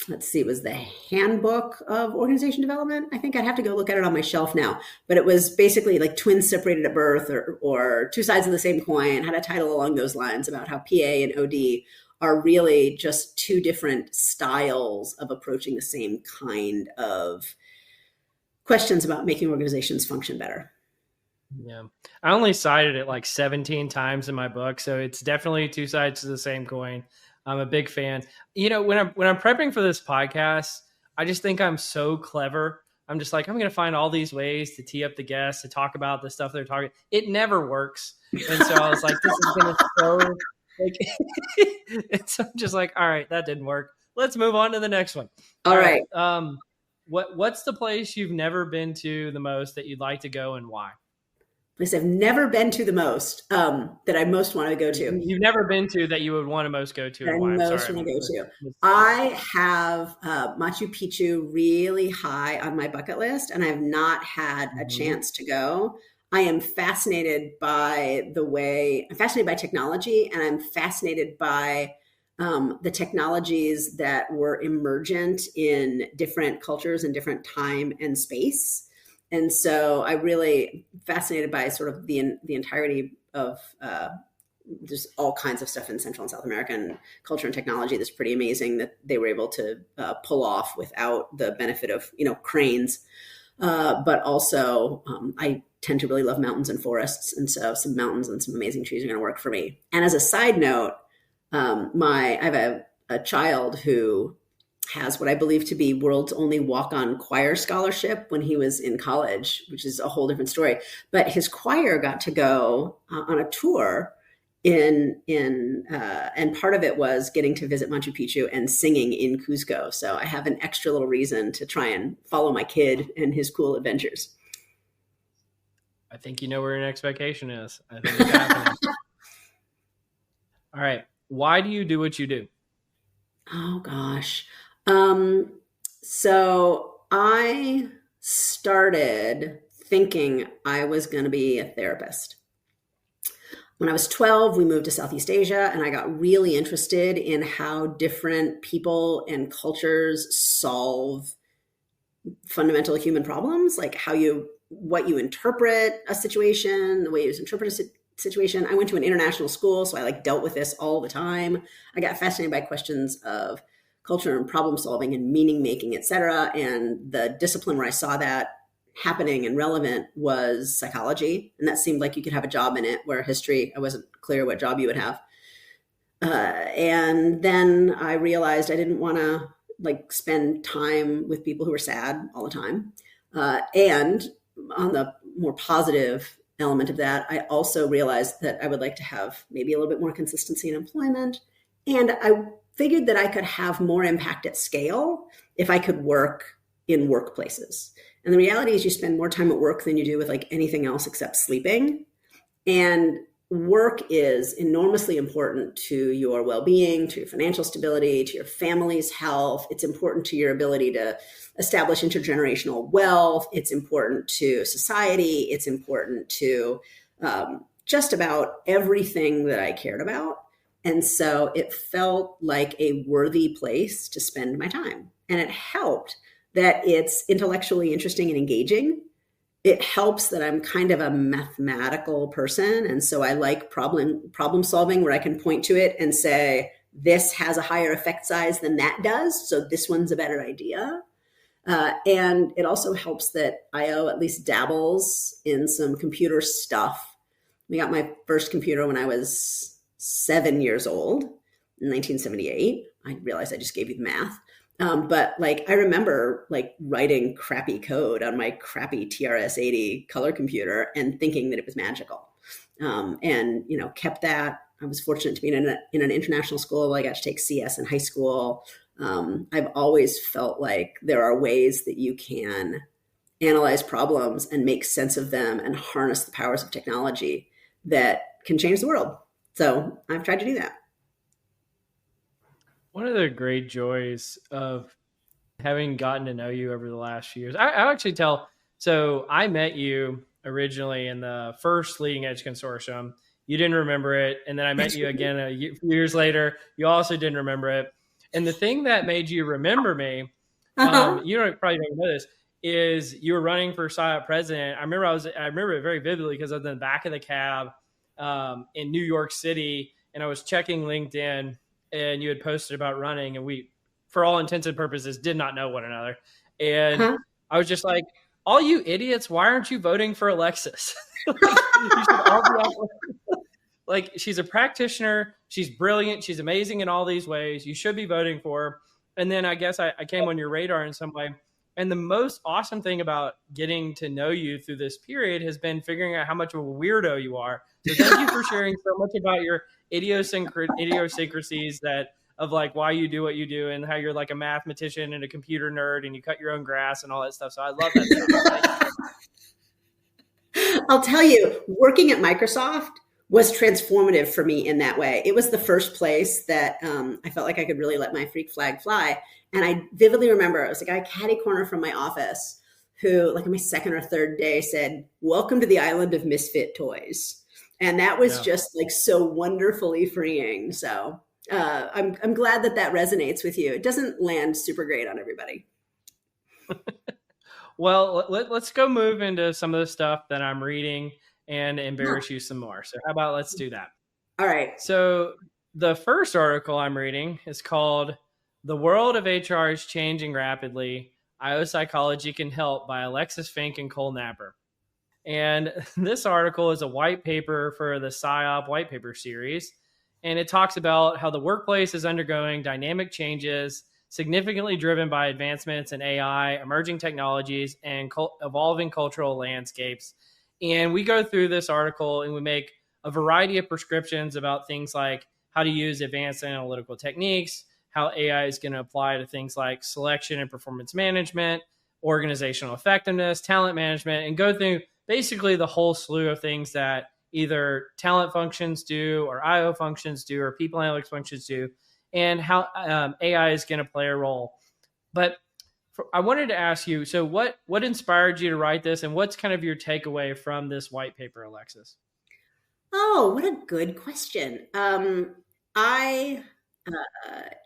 let's see, it was the Handbook of Organization Development. I think I'd have to go look at it on my shelf now, but it was basically like twins separated at birth or two sides of the same coin, had a title along those lines about how PA and OD are really just two different styles of approaching the same kind of questions about making organizations function better. Yeah. I only cited it like 17 times in my book, so it's definitely two sides to the same coin. I'm a big fan. When I'm prepping for this podcast, I just think I'm so clever. I'm just like, I'm going to find all these ways to tee up the guests to talk about the stuff they're talking. It never works. And so I was like, this is going to so like, and so I'm just like, all right, that didn't work. Let's move on to the next one. All right. What's the place you've never been to the most that you'd like to go and why? Place I've never been to the most, that I most want to go to. You've never been to that you would want to most go to. I most want to go to. I have Machu Picchu really high on my bucket list, and I have not had a chance to go. I am fascinated by I'm fascinated by technology, and I'm fascinated by the technologies that were emergent in different cultures and different time and space. And so I really fascinated by sort of the entirety of there's all kinds of stuff in Central and South American culture and technology that's pretty amazing that they were able to pull off without the benefit of my but also I tend to really love mountains and forests, and so some mountains and some amazing trees are going to work for me. And as a side note, I have a child who has what I believe to be world's only walk-on choir scholarship when he was in college, which is a whole different story. But his choir got to go on a tour and part of it was getting to visit Machu Picchu and singing in Cusco. So I have an extra little reason to try and follow my kid and his cool adventures. I think you know where your next vacation is. I think it's happening. All right. Why do you do what you do? Oh gosh. So I started thinking I was going to be a therapist. When I was 12, we moved to Southeast Asia, and I got really interested in how different people and cultures solve fundamental human problems, like what you interpret a situation, the way you interpret a situation. I went to an international school, so I dealt with this all the time. I got fascinated by questions of culture and problem solving and meaning making, et cetera. And the discipline where I saw that happening and relevant was psychology. And that seemed like you could have a job in it, where history, I wasn't clear what job you would have. And then I realized I didn't want to spend time with people who were sad all the time. And on the more positive element of that, I also realized that I would like to have maybe a little bit more consistency in employment. And I figured that I could have more impact at scale if I could work in workplaces. And the reality is you spend more time at work than you do with anything else except sleeping. And work is enormously important to your well-being, to your financial stability, to your family's health. It's important to your ability to establish intergenerational wealth. It's important to society. It's important to just about everything that I cared about. And so it felt like a worthy place to spend my time. And it helped that it's intellectually interesting and engaging. It helps that I'm kind of a mathematical person. And so I like problem solving where I can point to it and say, this has a higher effect size than that does. So this one's a better idea. And it also helps that IO at least dabbles in some computer stuff. We got my first computer when I was 7 years old in 1978. I realized I just gave you the math. But like, I remember like writing crappy code on my crappy TRS-80 color computer and thinking that it was magical. And, you know, kept that. I was fortunate to be in an international school. I got to take CS in high school. I've always felt like there are ways that you can analyze problems and make sense of them and harness the powers of technology that can change the world. So I've tried to do that. One of the great joys of having gotten to know you over the last few years, I actually tell. So I met you originally in the first Leading Edge Consortium. You didn't remember it, and then I met you again a few years later. You also didn't remember it. And the thing that made you remember me, you don't probably don't know this, is you were running for SIOP president. I remember it very vividly because I was in the back of the cab in New York City, and I was checking LinkedIn, and you had posted about running, and we, for all intents and purposes, did not know one another. And I was just like, all you idiots, why aren't you voting for Alexis? Like, you should all be like, she's a practitioner. She's brilliant. She's amazing in all these ways. You should be voting for her. And then I guess I came on your radar in some way. And the most awesome thing about getting to know you through this period has been figuring out how much of a weirdo you are. So thank you for sharing so much about your idiosyncrasies that of like why you do what you do and how you're like a mathematician and a computer nerd and you cut your own grass and all that stuff. So I love that stuff. I'll tell you, working at Microsoft was transformative for me in that way. It was the first place that I felt like I could really let my freak flag fly. And I vividly remember it was a guy catty corner from my office who, like on my second or third day, said, "Welcome to the island of misfit toys." And that was just like so wonderfully freeing. So I'm glad that resonates with you. It doesn't land super great on everybody. Well, let's go move into some of the stuff that I'm reading and embarrass you some more. So how about let's do that? All right. So the first article I'm reading is called "The World of HR is Changing Rapidly. IO Psychology Can Help" by Alexis Fink and Cole Napper. And this article is a white paper for the SIOP white paper series. And it talks about how the workplace is undergoing dynamic changes, significantly driven by advancements in AI, emerging technologies, and evolving cultural landscapes. And we go through this article and we make a variety of prescriptions about things like how to use advanced analytical techniques, how AI is going to apply to things like selection and performance management, organizational effectiveness, talent management, and go through basically the whole slew of things that either talent functions do or IO functions do or people analytics functions do, and how AI is going to play a role. But I wanted to ask you, so what inspired you to write this, and what's kind of your takeaway from this white paper, Alexis? Oh, what a good question.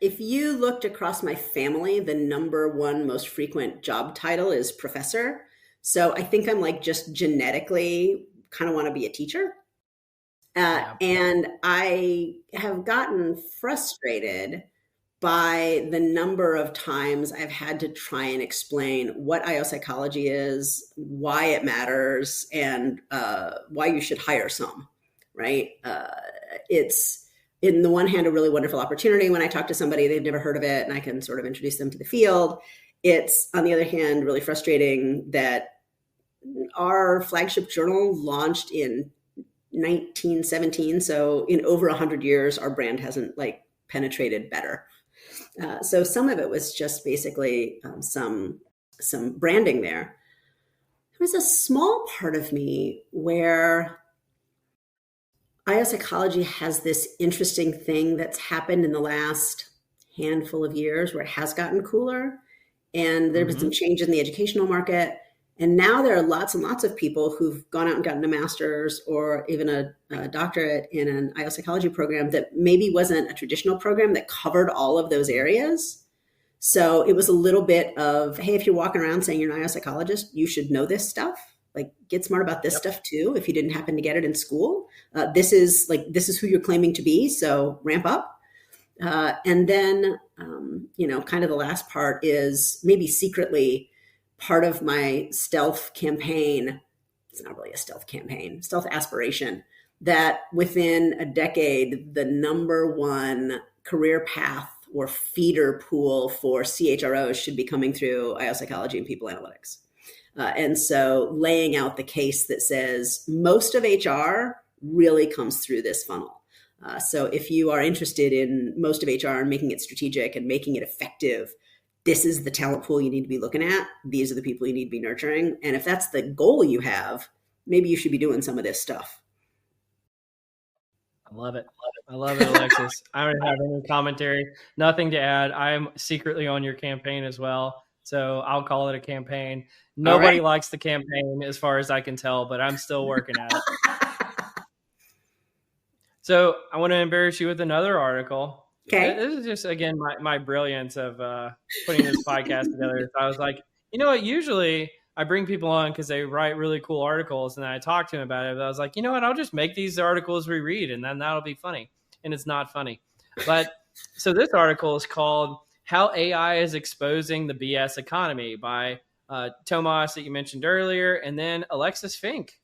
If you looked across my family, the number one most frequent job title is professor. So I think I'm like just genetically kind of want to be a teacher. And I have gotten frustrated by the number of times I've had to try and explain what IO psychology is, why it matters, and why you should hire some, right? It's, in the one hand, a really wonderful opportunity when I talk to somebody, they've never heard of it, and I can sort of introduce them to the field. It's, on the other hand, really frustrating that our flagship journal launched in 1917. So in over 100 years, our brand hasn't like penetrated better. So some of it was just basically some branding there. There was a small part of me where IO psychology has this interesting thing that's happened in the last handful of years where it has gotten cooler, and there was some Mm-hmm. change in the educational market. And now there are lots and lots of people who've gone out and gotten a master's or even a doctorate in an IO psychology program that maybe wasn't a traditional program that covered all of those areas. So it was a little bit of, hey, if you're walking around saying you're an IO psychologist, you should know this stuff. Like, get smart about this Yep. stuff too. If you didn't happen to get it in school, this is who you're claiming to be. So ramp up. And then, kind of the last part is maybe secretly part of my stealth campaign. It's not really a stealth campaign, stealth aspiration, that within a decade, the number one career path or feeder pool for CHROs should be coming through IO psychology and people analytics. And so laying out the case that says most of HR really comes through this funnel. So if you are interested in most of HR and making it strategic and making it effective, this is the talent pool you need to be looking at. These are the people you need to be nurturing. And if that's the goal you have, maybe you should be doing some of this stuff. I love it. I love it, Alexis. I don't have any commentary, nothing to add. I'm secretly on your campaign as well. So I'll call it a campaign. All right. Nobody likes the campaign as far as I can tell, but I'm still working at it. So I want to embarrass you with another article. Okay. This is just, again, my brilliance of putting this podcast together. So I was like, you know what? Usually I bring people on because they write really cool articles and then I talk to them about it. But I was like, you know what? I'll just make these articles we read and then that'll be funny. And it's not funny. But so this article is called How AI is Exposing the BS Economy by Tomas that you mentioned earlier, and then Alexis Fink.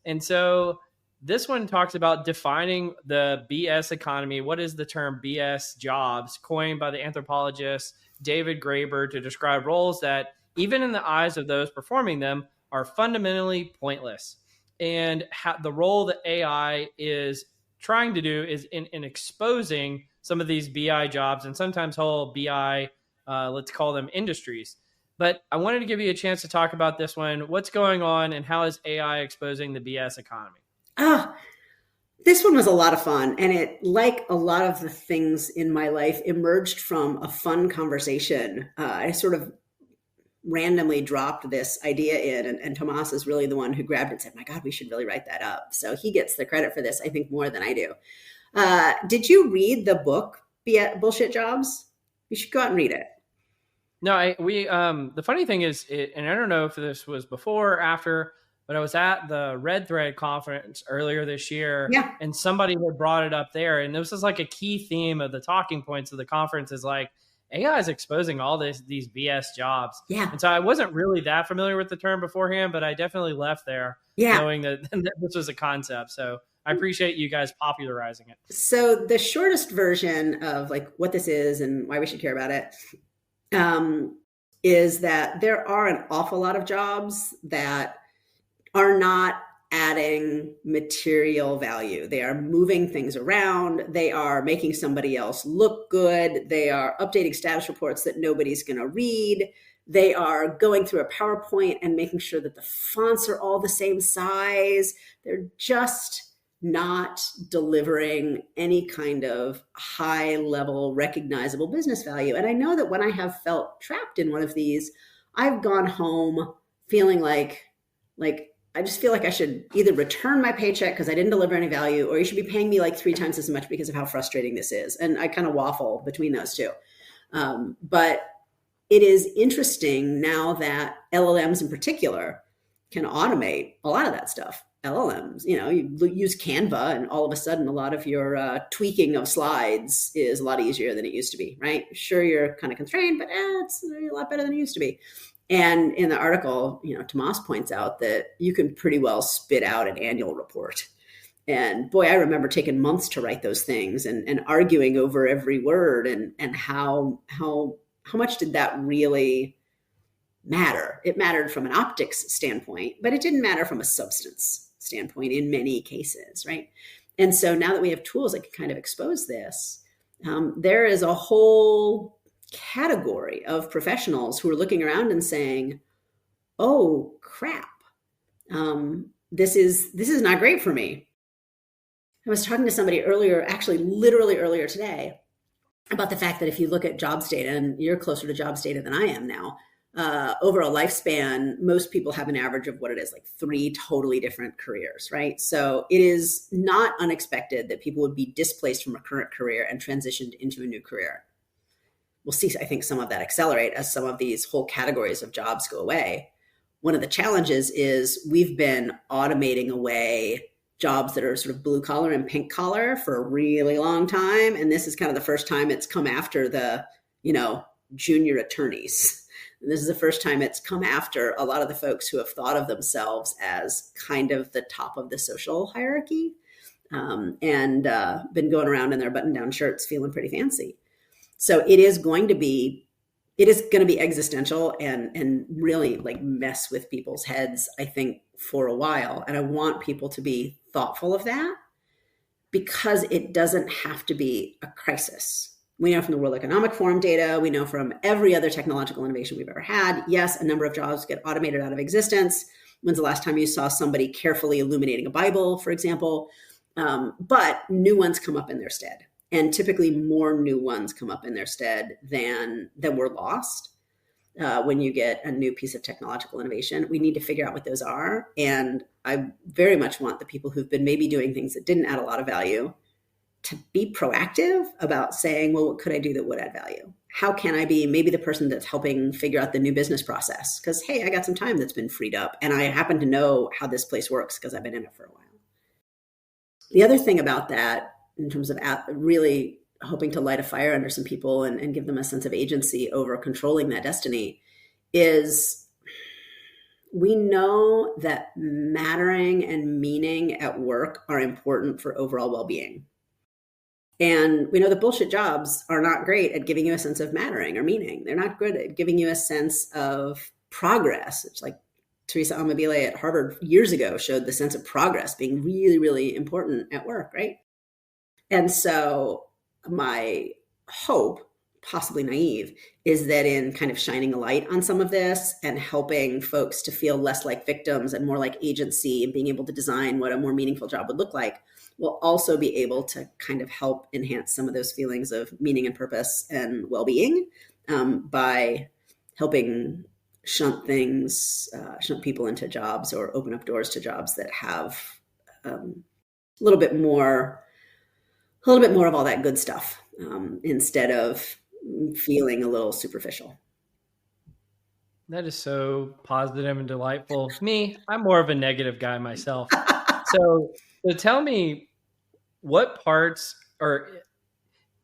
And so this one talks about defining the BS economy. What is the term BS jobs, coined by the anthropologist David Graeber to describe roles that, even in the eyes of those performing them, are fundamentally pointless. And the role that AI is trying to do is in exposing some of these BI jobs and sometimes whole BI, let's call them industries. But I wanted to give you a chance to talk about this one. What's going on and how is AI exposing the BS economy? Oh, this one was a lot of fun. And it, like a lot of the things in my life, emerged from a fun conversation. I sort of randomly dropped this idea in, and Tomas is really the one who grabbed it and said, my God, we should really write that up. So he gets the credit for this, I think, more than I do. Did you read the book, Bullshit Jobs? You should go out and read it. No, the funny thing is, and I don't know if this was before or after, but I was at the Red Thread conference earlier this year, Yeah. and somebody had brought it up there, and this is like a key theme of the talking points of the conference is like AI is exposing all these BS jobs. Yeah. And so I wasn't really that familiar with the term beforehand, but I definitely left there knowing that this was a concept. So I appreciate you guys popularizing it. So the shortest version of like what this is and why we should care about it is that there are an awful lot of jobs that are not adding material value. They are moving things around. They are making somebody else look good. They are updating status reports that nobody's going to read. They are going through a PowerPoint and making sure that the fonts are all the same size. They're just not delivering any kind of high level recognizable business value. And I know that when I have felt trapped in one of these, I've gone home feeling like I just feel like I should either return my paycheck because I didn't deliver any value, or you should be paying me like 3 times as much because of how frustrating this is. And I kind of waffle between those two. But it is interesting now that LLMs in particular can automate a lot of that stuff. LLMs, you use Canva and all of a sudden a lot of your tweaking of slides is a lot easier than it used to be, right? Sure, you're kind of constrained, but it's a lot better than it used to be. And in the article, Tomas points out that you can pretty well spit out an annual report. And boy, I remember taking months to write those things and arguing over every word and how much did that really matter? It mattered from an optics standpoint, but it didn't matter from a substance standpoint in many cases, right? And so now that we have tools that can kind of expose this, there is a whole category of professionals who are looking around and saying, oh crap, this is not great for me. I was talking to somebody earlier, actually, literally earlier today, about the fact that if you look at jobs data, and you're closer to jobs data than I am now, over a lifespan, most people have an average of what it is, like 3 totally different careers, right? So it is not unexpected that people would be displaced from a current career and transitioned into a new career. We'll see, I think, some of that accelerate as some of these whole categories of jobs go away. One of the challenges is we've been automating away jobs that are sort of blue collar and pink collar for a really long time. And this is kind of the first time it's come after the, junior attorneys. And this is the first time it's come after a lot of the folks who have thought of themselves as kind of the top of the social hierarchy, and been going around in their button down shirts feeling pretty fancy. So it is going to be existential and really like mess with people's heads, I think, for a while. And I want people to be thoughtful of that, because it doesn't have to be a crisis. We know from the World Economic Forum data, we know from every other technological innovation we've ever had, yes, a number of jobs get automated out of existence. When's the last time you saw somebody carefully illuminating a Bible, for example? But new ones come up in their stead. And typically more new ones come up in their stead than were lost when you get a new piece of technological innovation. We need to figure out what those are. And I very much want the people who've been maybe doing things that didn't add a lot of value to be proactive about saying, well, what could I do that would add value? How can I be maybe the person that's helping figure out the new business process? Because, hey, I got some time that's been freed up, and I happen to know how this place works because I've been in it for a while. The other thing about that, in terms of really hoping to light a fire under some people and give them a sense of agency over controlling that destiny, is we know that mattering and meaning at work are important for overall well-being. And we know that bullshit jobs are not great at giving you a sense of mattering or meaning. They're not good at giving you a sense of progress. It's like Teresa Amabile at Harvard years ago showed the sense of progress being really, really important at work, right? And so my hope, possibly naive, is that in kind of shining a light on some of this and helping folks to feel less like victims and more like agency and being able to design what a more meaningful job would look like, we'll also be able to kind of help enhance some of those feelings of meaning and purpose and well-being, by helping shunt people into jobs or open up doors to jobs that have a little bit more of all that good stuff, instead of feeling a little superficial. That is so positive and delightful. Me, I'm more of a negative guy myself. So tell me, what parts, or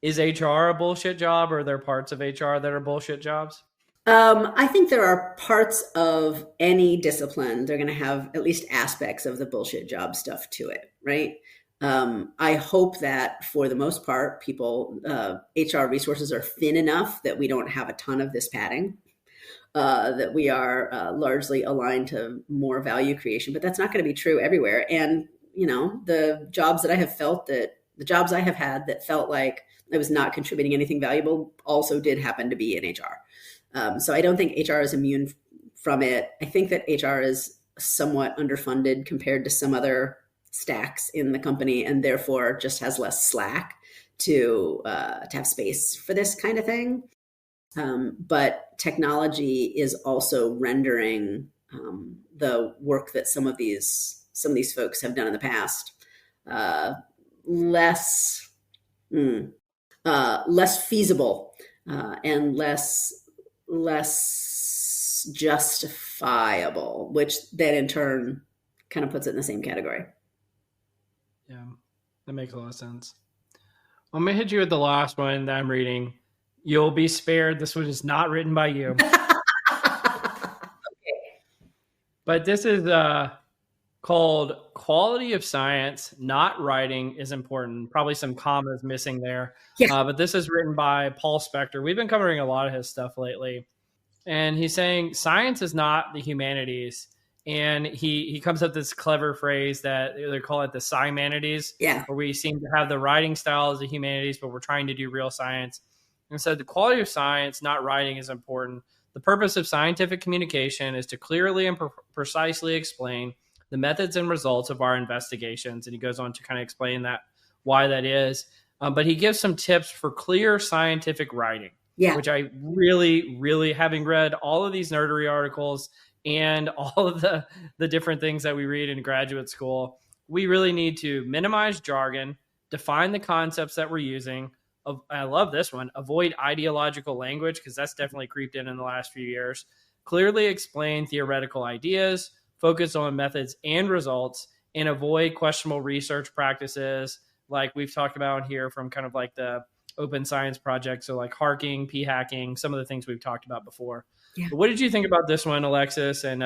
is HR a bullshit job, or are there parts of HR that are bullshit jobs? I think there are parts of any discipline, they're going to have at least aspects of the bullshit job stuff to it, right? I hope that for the most part, people, HR resources are thin enough that we don't have a ton of this padding, that we are largely aligned to more value creation, but that's not going to be true everywhere. And, the jobs I have had that felt like I was not contributing anything valuable also did happen to be in HR. So I don't think HR is immune from it. I think that HR is somewhat underfunded compared to some other stacks in the company, and therefore just has less slack to have space for this kind of thing. But technology is also rendering the work that some of these folks have done in the past less feasible, and less justifiable, which then in turn kind of puts it in the same category. Yeah, that makes a lot of sense. I'm going to hit you with the last one that I'm reading. You'll be spared. This one is not written by you. But this is called Quality of Science, Not Writing is Important. Probably some commas missing there. Yeah. But this is written by Paul Spector. We've been covering a lot of his stuff lately. And he's saying science is not the humanities. And he comes up with this clever phrase that they call it the sci-humanities, where we seem to have the writing style as the humanities, but we're trying to do real science. And so the quality of science, not writing, is important. The purpose of scientific communication is to clearly and precisely explain the the methods and results of our investigations. And he goes on to kind of explain that why that is. But he gives some tips for clear scientific writing, which I really, really, having read all of these nerdery articles and all of the different things that we read in graduate school, we really need to minimize jargon, define the concepts that we're using. I love this one. Avoid ideological language, because that's definitely creeped in the last few years. Clearly explain theoretical ideas, focus on methods and results, and avoid questionable research practices like we've talked about here from kind of like the open science projects. So like harking, p-hacking, some of the things we've talked about before. Yeah. But what did you think about this one, Alexis? And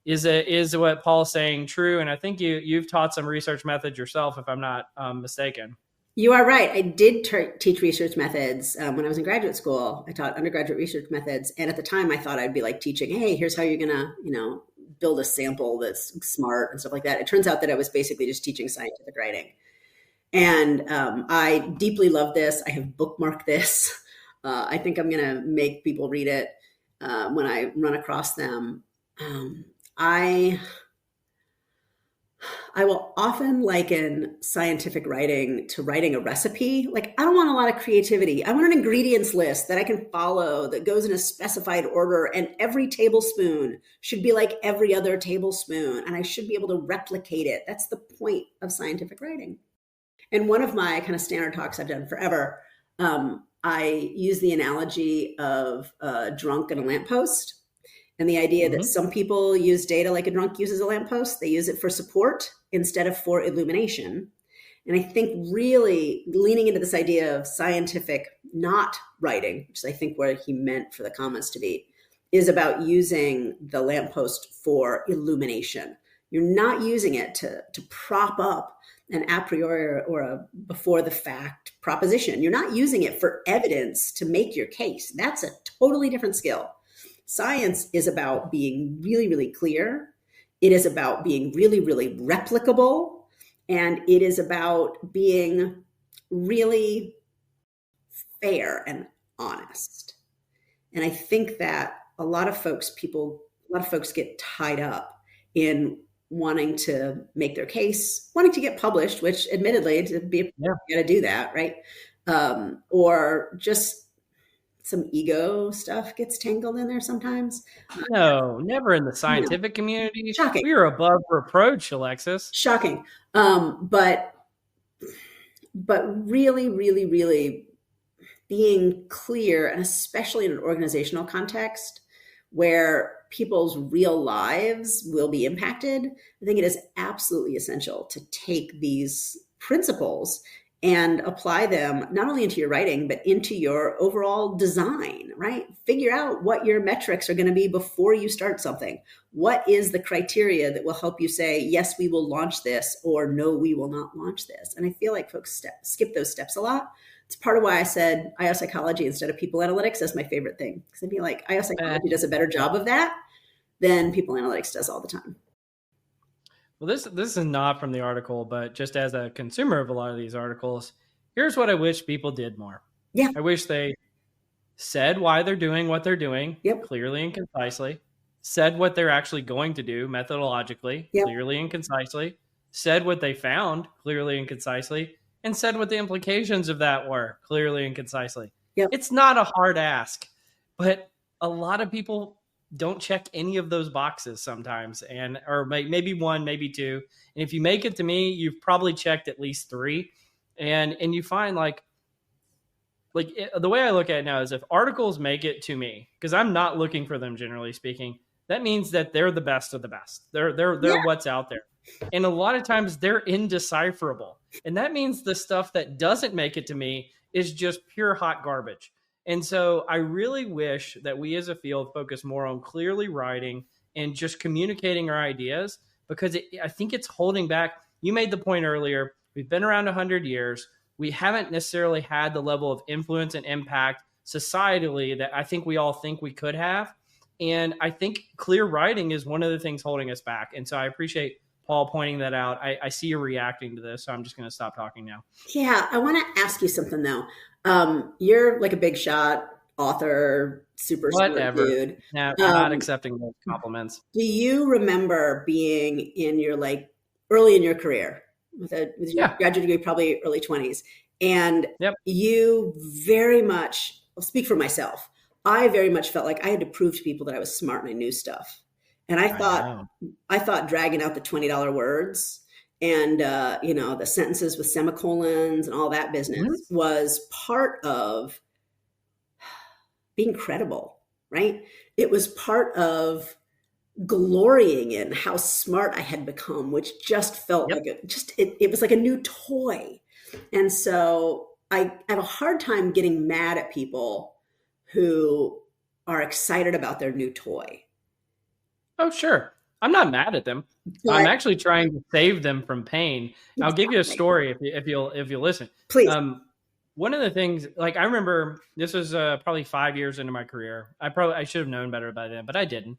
is what Paul's saying true? And I think you've taught some research methods yourself, if I'm not mistaken. You are right. I did teach research methods when I was in graduate school. I taught undergraduate research methods. And at the time I thought I'd be like teaching, hey, here's how you're going to, build a sample that's smart and stuff like that. It turns out that I was basically just teaching scientific writing. And I deeply love this. I have bookmarked this. I think I'm going to make people read it when I run across them. I will often liken scientific writing to writing a recipe. Like, I don't want a lot of creativity. I want an ingredients list that I can follow that goes in a specified order, and every tablespoon should be like every other tablespoon, and I should be able to replicate it. That's the point of scientific writing. And one of my kind of standard talks I've done forever, I use the analogy of a drunk and a lamppost. And the idea that some people use data like a drunk uses a lamppost. They use it for support instead of for illumination. And I think really leaning into this idea of scientific not writing, which is I think what he meant for the comments to be, is about using the lamppost for illumination. You're not using it to prop up an a priori or a before the fact proposition. You're not using it for evidence to make your case. That's a totally different skill. Science is about being really, really clear. It is about being really, really replicable. And it is about being really fair and honest. And I think that a lot of folks get tied up in wanting to make their case, wanting to get published, which admittedly to be you got to do that, right? Or just some ego stuff gets tangled in there sometimes. No, never in the scientific community. Shocking. We are above reproach, Alexis. Shocking. But really, really, really being clear, and especially in an organizational context where people's real lives will be impacted, I think it is absolutely essential to take these principles and apply them not only into your writing, but into your overall design, right? Figure out what your metrics are going to be before you start something. What is the criteria that will help you say, yes, we will launch this, or no, we will not launch this? And I feel like folks skip those steps a lot. It's part of why I said IO psychology instead of people analytics is my favorite thing. Because I feel like IO psychology does a better job of that than people analytics does all the time. Well, this is not from the article, but just as a consumer of a lot of these articles, here's what I wish people did more. Yeah. I wish they said why they're doing what they're doing clearly and concisely, said what they're actually going to do methodologically, clearly and concisely, said what they found clearly and concisely, and said what the implications of that were clearly and concisely. It's not a hard ask, but a lot of people don't check any of those boxes sometimes, or maybe one, maybe two. And if you make it to me, you've probably checked at least three. And you find the way I look at it now is if articles make it to me, because I'm not looking for them, generally speaking, that means that they're the best of the best. They're what's out there. And a lot of times they're indecipherable. And that means the stuff that doesn't make it to me is just pure hot garbage. And so I really wish that we as a field focus more on clearly writing and just communicating our ideas, because I think it's holding back. You made the point earlier. We've been around 100 years. We haven't necessarily had the level of influence and impact societally that I think we all think we could have. And I think clear writing is one of the things holding us back. And so I appreciate Paul pointing that out. I see you reacting to this, so I'm just going to stop talking now. Yeah, I want to ask you something, though. You're like a big shot. author, super smart Whatever. dude. No, not Um, accepting those compliments. do you remember being in your like early in your career with your Yeah. graduate degree, probably early 20s, and Yep. you very much, I'll speak for myself. I very much felt like I had to prove to people that I was smart and I knew stuff. And I know. I thought dragging out the $20 words and the sentences with semicolons and all that Mhm. business was part of being credible, right? It was part of glorying in how smart I had become, which just felt Yep. like it was like a new toy. And so I have a hard time getting mad at people who are excited about their new toy. Oh, sure. I'm not mad at them. I'm But actually trying to save them from pain. I'll give you a exactly. story if you'll listen. Please. Um, One of the things, like I remember, this was probably 5 years into my career. I should have known better by then, but I didn't.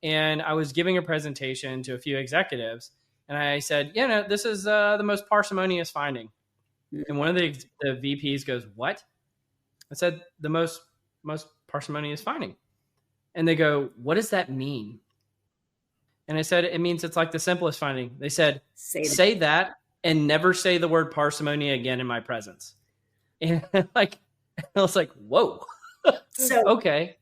And I was giving a presentation to a few executives, and I said, this is the most parsimonious finding. And one of the VPs goes, "What?" I said, "The most parsimonious finding." And they go, "What does that mean?" And I said, "It means it's like the simplest finding." They said, Say that. "Say that and never say the word parsimony again in my presence." And like, I was like, "Whoa." So Okay.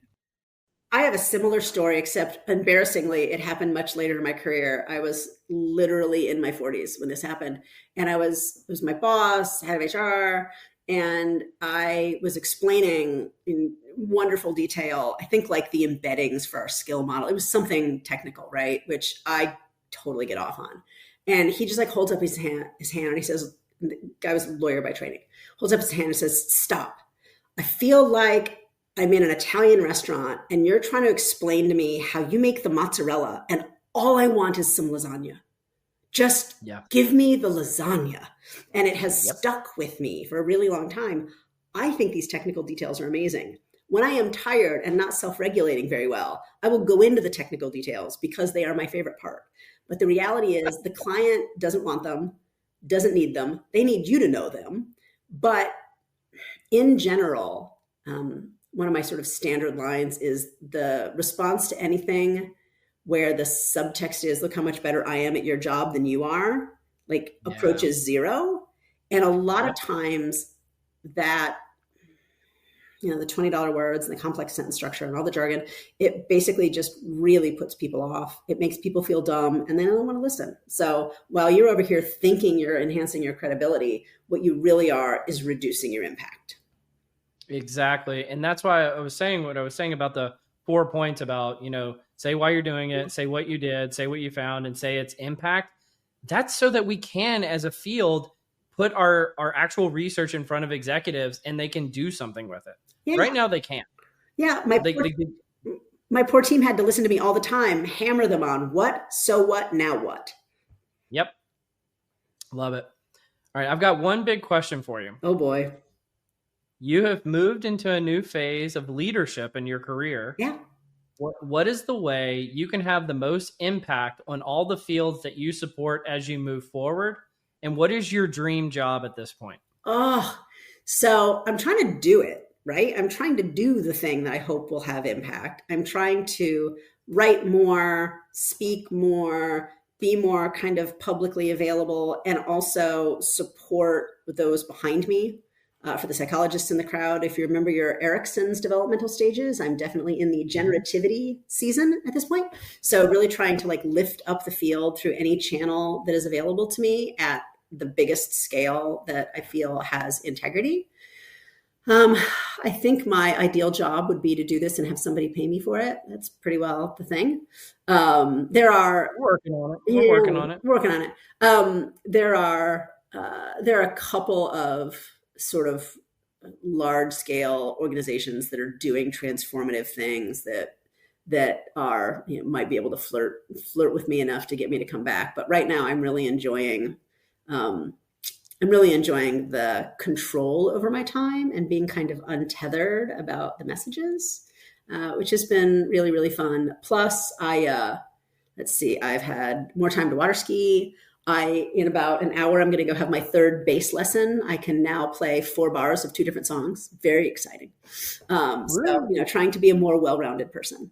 I have a similar story, except embarrassingly, it happened much later in my career. I was literally in my 40s when this happened. And it was my boss, head of HR, and I was explaining in wonderful detail, I think like the embeddings for our skill model. It was something technical, right? Which I totally get off on. And he just like holds up his hand and he says, the guy was a lawyer by training, holds up his hand and says, "Stop. I feel like I'm in an Italian restaurant and you're trying to explain to me how you make the mozzarella, and all I want is some lasagna. Just Yeah. give me the lasagna." And it has Yep. stuck with me for a really long time. I think these technical details are amazing. When I am tired and not self regulating very well, I will go into the technical details because they are my favorite part. But the reality is, the client doesn't want them, doesn't need them. They need you to know them. But in general, one of my sort of standard lines is the response to anything where the subtext is, "Look how much better I am at your job than you are," like Yeah. approaches zero. And a lot of Yep. times that, the $20 words and the complex sentence structure and all the jargon, it basically just really puts people off. It makes people feel dumb and they don't want to listen. So while you're over here thinking you're enhancing your credibility, what you really are is reducing your impact. Exactly. And that's why I was saying what I was saying about the 4 points about, say why you're doing it, say what you did, say what you found, and say its impact. That's so that we can, as a field, put our actual research in front of executives and they can do something with it. Yeah. Right now, they can't. Yeah. My poor team had to listen to me all the time, hammer them on what, so what, now what. Yep. Love it. All right. I've got one big question for you. Oh boy. You have moved into a new phase of leadership in your career. Yeah. What is the way you can have the most impact on all the fields that you support as you move forward? And what is your dream job at this point? Oh, so I'm trying to do it, right? I'm trying to do the thing that I hope will have impact. I'm trying to write more, speak more, be more kind of publicly available, and also support those behind me. For the psychologists in the crowd, if you remember your Erickson's developmental stages, I'm definitely in the Mhm. generativity season at this point. So really trying to like lift up the field through any channel that is available to me at the biggest scale that I feel has integrity. Um, I think my ideal job would be to do this and have somebody pay me for it. That's pretty well the thing. There are We're working on it. We're working You're on it. working on it. There are a couple of sort of large scale organizations that are doing transformative things that are, might be able to flirt with me enough to get me to come back. But right now, um, I'm really enjoying the control over my time and being kind of untethered about the messages, which has been really, really fun. Plus, let's see, I've had more time to water ski. In about an hour, I'm going to go have my third bass lesson. I can now play 4 bars of 2 different songs. Very exciting. So, trying to be a more well-rounded person.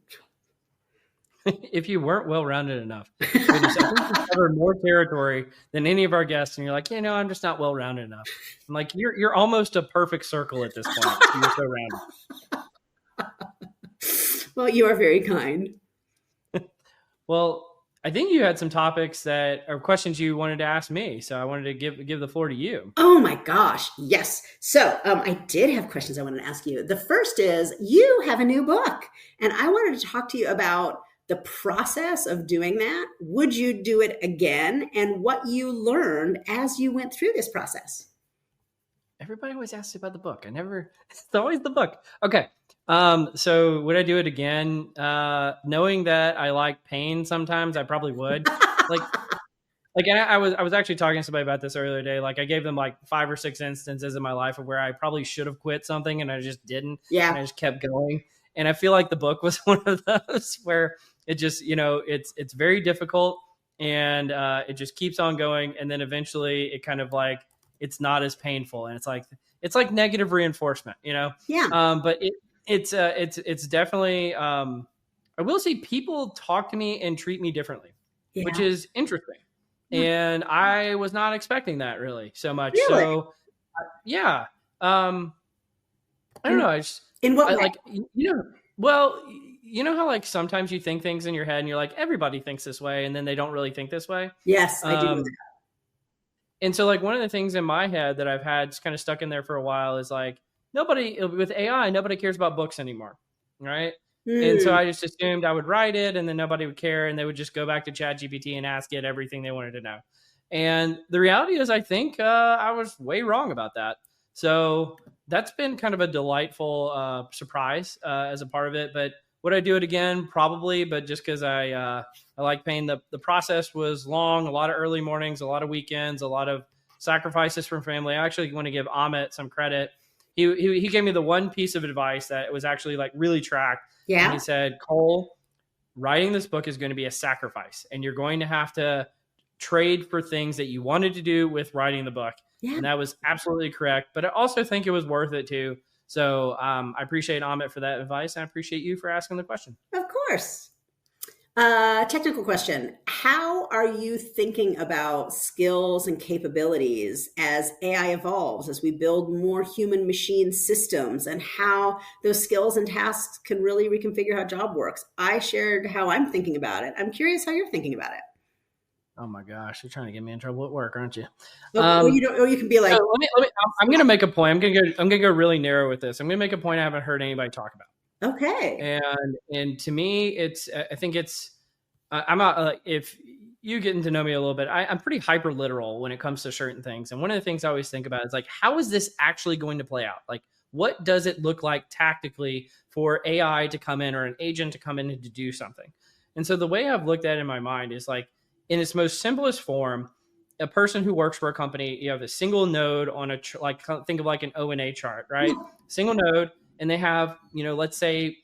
If you weren't well-rounded enough, goodness, I think you covered more territory than any of our guests, and you're like, I'm just not well-rounded enough. I'm like, you're almost a perfect circle at this point. You're so rounded. Well, you are very kind. Well, I think you had some topics that are questions you wanted to ask me, so I wanted to give the floor to you. Oh my gosh, yes. So I did have questions I wanted to ask you. The first is, you have a new book, and I wanted to talk to you about the process of doing that. Would you do it again, and what you learned as you went through this process? Everybody always asks about the book. It's always the book. Okay. So would I do it again? Knowing that I like pain sometimes, I probably would. I was actually talking to somebody about this earlier today. Like, I gave them like 5 or 6 instances in my life of where I probably should have quit something and I just didn't. Yeah. And I just kept going. And I feel like the book was one of those where it just, it's very difficult, and it just keeps on going. And then eventually it kind of like, it's not as painful. And it's like negative reinforcement, Yeah. But it's definitely, I will say, people talk to me and treat me differently, which is interesting. And I was not expecting that really so much. Really? So yeah. I don't know. In what way? Like, well, you know how like sometimes you think things in your head and you're like, everybody thinks this way, and then they don't really think this way. Yes, I do. And so like one of the things in my head that I've had kind of stuck in there for a while is like, with AI, nobody cares about books anymore. Right. And so I just assumed I would write it and then nobody would care, and they would just go back to ChatGPT and ask it everything they wanted to know. And the reality is, I think I was way wrong about that. So that's been kind of a delightful surprise as a part of it. But would I do it again? Probably, but just because I like pain. The process was long, a lot of early mornings, a lot of weekends, a lot of sacrifices from family. I actually want to give Amit some credit. He gave me the one piece of advice that was actually like really tracked. Yeah. And he said, Cole, writing this book is going to be a sacrifice, and you're going to have to trade for things that you wanted to do with writing the book. Yeah. And that was absolutely correct. But I also think it was worth it too. So I appreciate Amit for that advice, and I appreciate you for asking the question. Of course. Technical question. How are you thinking about skills and capabilities as AI evolves, as we build more human machine systems, and how those skills and tasks can really reconfigure how job works? I shared how I'm thinking about it. I'm curious how you're thinking about it. Oh my gosh, you're trying to get me in trouble at work, aren't you? Or you can be like, so I'm going to make a point. I'm going to go really narrow with this. I'm going to make a point I haven't heard anybody talk about. Okay. And to me, I think I'm not, if you getting to know me a little bit, I'm pretty hyper literal when it comes to certain things. And one of the things I always think about is like, how is this actually going to play out? Like, what does it look like tactically for AI to come in, or an agent to come in and to do something? And so the way I've looked at it in my mind is like, in its most simplest form, a person who works for a company, you have a single node on think of like an O&A chart, right? Single node. And they have, let's say,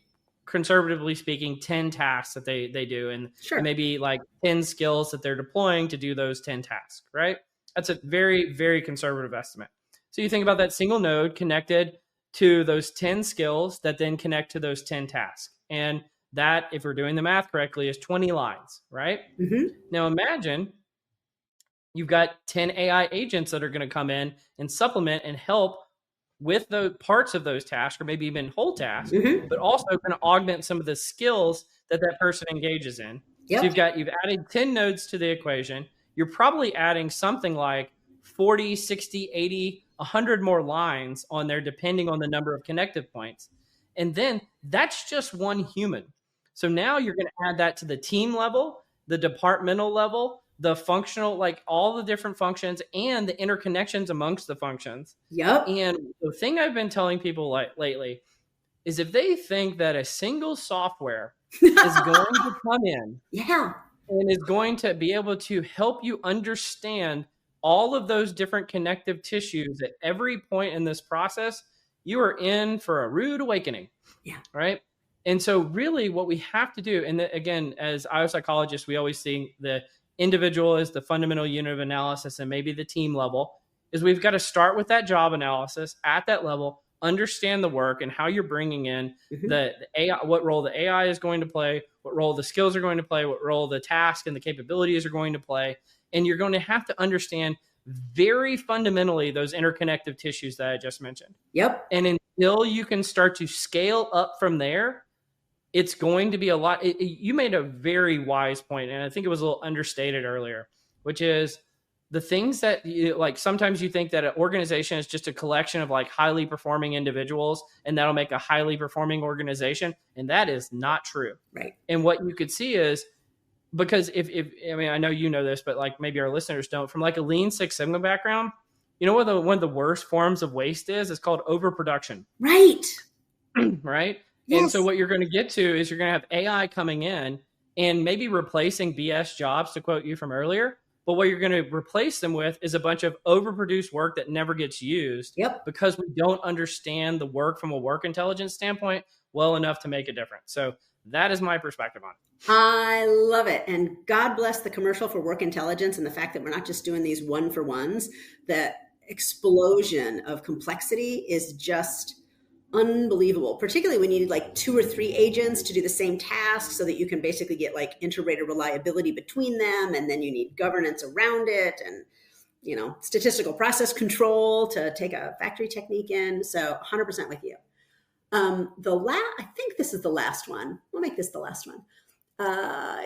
conservatively speaking, 10 tasks that they do, and maybe like 10 skills that they're deploying to do those 10 tasks, right? That's a very, very conservative estimate. So you think about that single node connected to those 10 skills that then connect to those 10 tasks. And that, if we're doing the math correctly, is 20 lines, right? Mm-hmm. Now imagine you've got 10 AI agents that are going to come in and supplement and help with the parts of those tasks, or maybe even whole tasks, but also kind of augment some of the skills that person engages in. Yep. So you've added 10 nodes to the equation. You're probably adding something like 40, 60, 80, 100 more lines on there, depending on the number of connective points. And then that's just one human. So now you're going to add that to the team level, the departmental level, the functional, like all the different functions and the interconnections amongst the functions. Yep. And the thing I've been telling people lately is, if they think that a single software is going to come in and is going to be able to help you understand all of those different connective tissues at every point in this process, you are in for a rude awakening. Yeah. Right. And so really what we have to do, and again, as IO psychologists, we always see the individual is the fundamental unit of analysis and maybe the team level, is we've got to start with that job analysis at that level, understand the work and how you're bringing in the AI, what role the AI is going to play, what role the skills are going to play, what role the task and the capabilities are going to play. And you're going to have to understand very fundamentally those interconnective tissues that I just mentioned. Yep. And until you can start to scale up from there, it's going to be a lot. You made a very wise point, and I think it was a little understated earlier, which is the things that like sometimes you think that an organization is just a collection of like highly performing individuals and that'll make a highly performing organization. And that is not true. Right. And what you could see is, because if I mean, I know you know this, but like maybe our listeners don't, from like a Lean Six Sigma background, you know what one of the worst forms of waste is? It's called overproduction. Right. Right. Yes. And so what you're going to get to is you're going to have AI coming in and maybe replacing BS jobs, to quote you from earlier. But what you're going to replace them with is a bunch of overproduced work that never gets used. Yep. Because we don't understand the work from a work intelligence standpoint well enough to make a difference. So that is my perspective on it. I love it. And God bless the commercial for work intelligence and the fact that we're not just doing these one for ones. The explosion of complexity is just unbelievable, particularly when you need like 2 or 3 agents to do the same task so that you can basically get like inter-rater reliability between them. And then you need governance around it and, you know, statistical process control to take a factory technique in. So 100% with you. I think this is the last one. We'll make this the last one.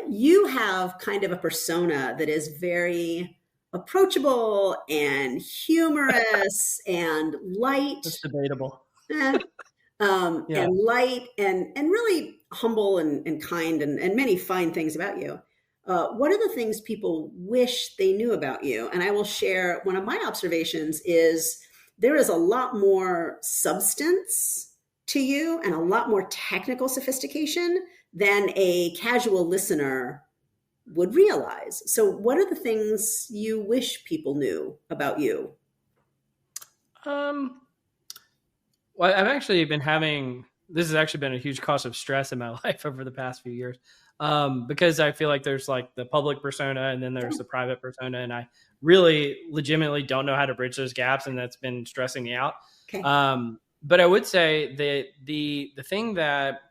You have kind of a persona that is very approachable and humorous and light. It's debatable. And light and really humble and kind and many fine things about you. What are the things people wish they knew about you? And I will share one of my observations is there is a lot more substance to you and a lot more technical sophistication than a casual listener would realize. So what are the things you wish people knew about you? Well, I've actually been this has actually been a huge cause of stress in my life over the past few years, because I feel like there's like the public persona and then there's the private persona. And I really legitimately don't know how to bridge those gaps. And that's been stressing me out. Okay. But I would say that the thing that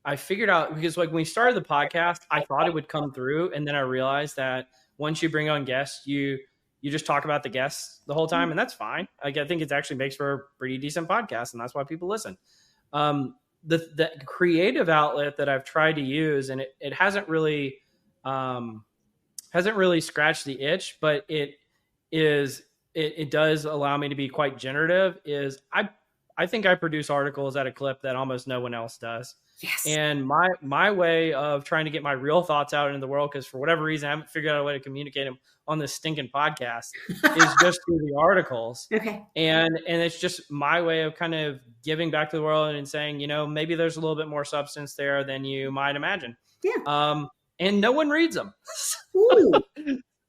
I figured out, because like when we started the podcast, I thought it would come through. And then I realized that once you bring on guests, you just talk about the guests the whole time, and that's fine. Like, I think it actually makes for a pretty decent podcast, and that's why people listen. The creative outlet that I've tried to use, and it hasn't really scratched the itch, but it does allow me to be quite generative. Is I think I produce articles at a clip that almost no one else does. Yes. And my way of trying to get my real thoughts out into the world, because for whatever reason I haven't figured out a way to communicate them on this stinking podcast, is just through the articles. Okay. And it's just my way of kind of giving back to the world and saying, you know, maybe there's a little bit more substance there than you might imagine. Yeah. And no one reads them.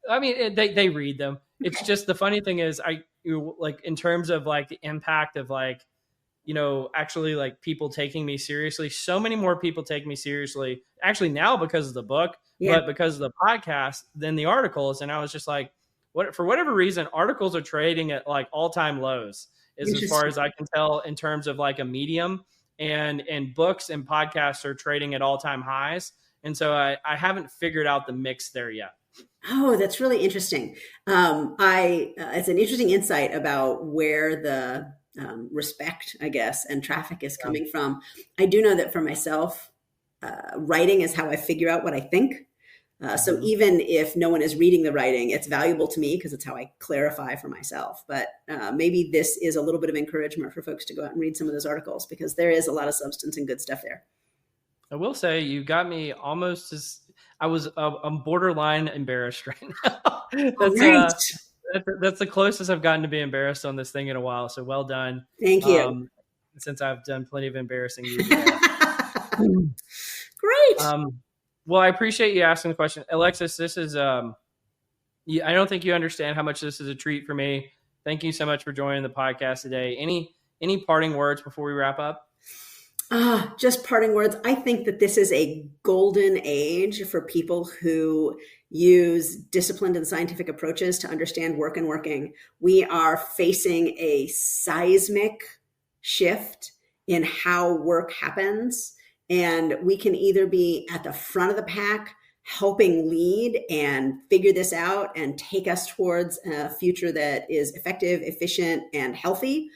I mean, they read them. It's just, the funny thing is like in terms of like the impact of like, you know, actually like people taking me seriously, so many more people take me seriously actually now because of the book, but because of the podcast than the articles. And I was just like, for whatever reason, articles are trading at like all-time lows as far as I can tell in terms of like a medium, and books and podcasts are trading at all-time highs. And so I haven't figured out the mix there yet. Oh, that's really interesting. It's an interesting insight about where the respect, I guess, and traffic is coming from. I do know that for myself, writing is how I figure out what I think. So even if no one is reading the writing, it's valuable to me because it's how I clarify for myself. But maybe this is a little bit of encouragement for folks to go out and read some of those articles, because there is a lot of substance and good stuff there. I will say you got me almost as I'm borderline embarrassed right now. That's the closest I've gotten to be embarrassed on this thing in a while. So well done. Thank you. Since I've done plenty of embarrassing you. Great. Well, I appreciate you asking the question. Alexis, this is, I don't think you understand how much this is a treat for me. Thank you so much for joining the podcast today. Any parting words before we wrap up? Just parting words. I think that this is a golden age for people who use disciplined and scientific approaches to understand work and working. We are facing a seismic shift in how work happens, and we can either be at the front of the pack helping lead and figure this out and take us towards a future that is effective, efficient, and healthy,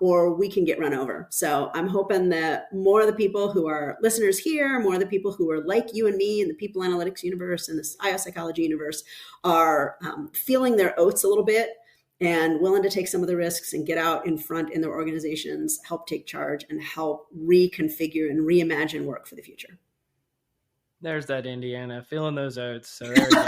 or we can get run over. So I'm hoping that more of the people who are listeners here, more of the people who are like you and me in the people analytics universe and the IO psychology universe are feeling their oats a little bit and willing to take some of the risks and get out in front in their organizations, help take charge, and help reconfigure and reimagine work for the future. There's that Indiana, feeling those oats. So there we go.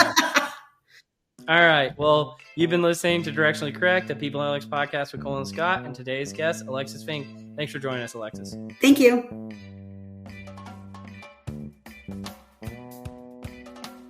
All right. Well, you've been listening to Directionally Correct, a People Analytics podcast with Colin Scott, and today's guest, Alexis Fink. Thanks for joining us, Alexis. Thank you.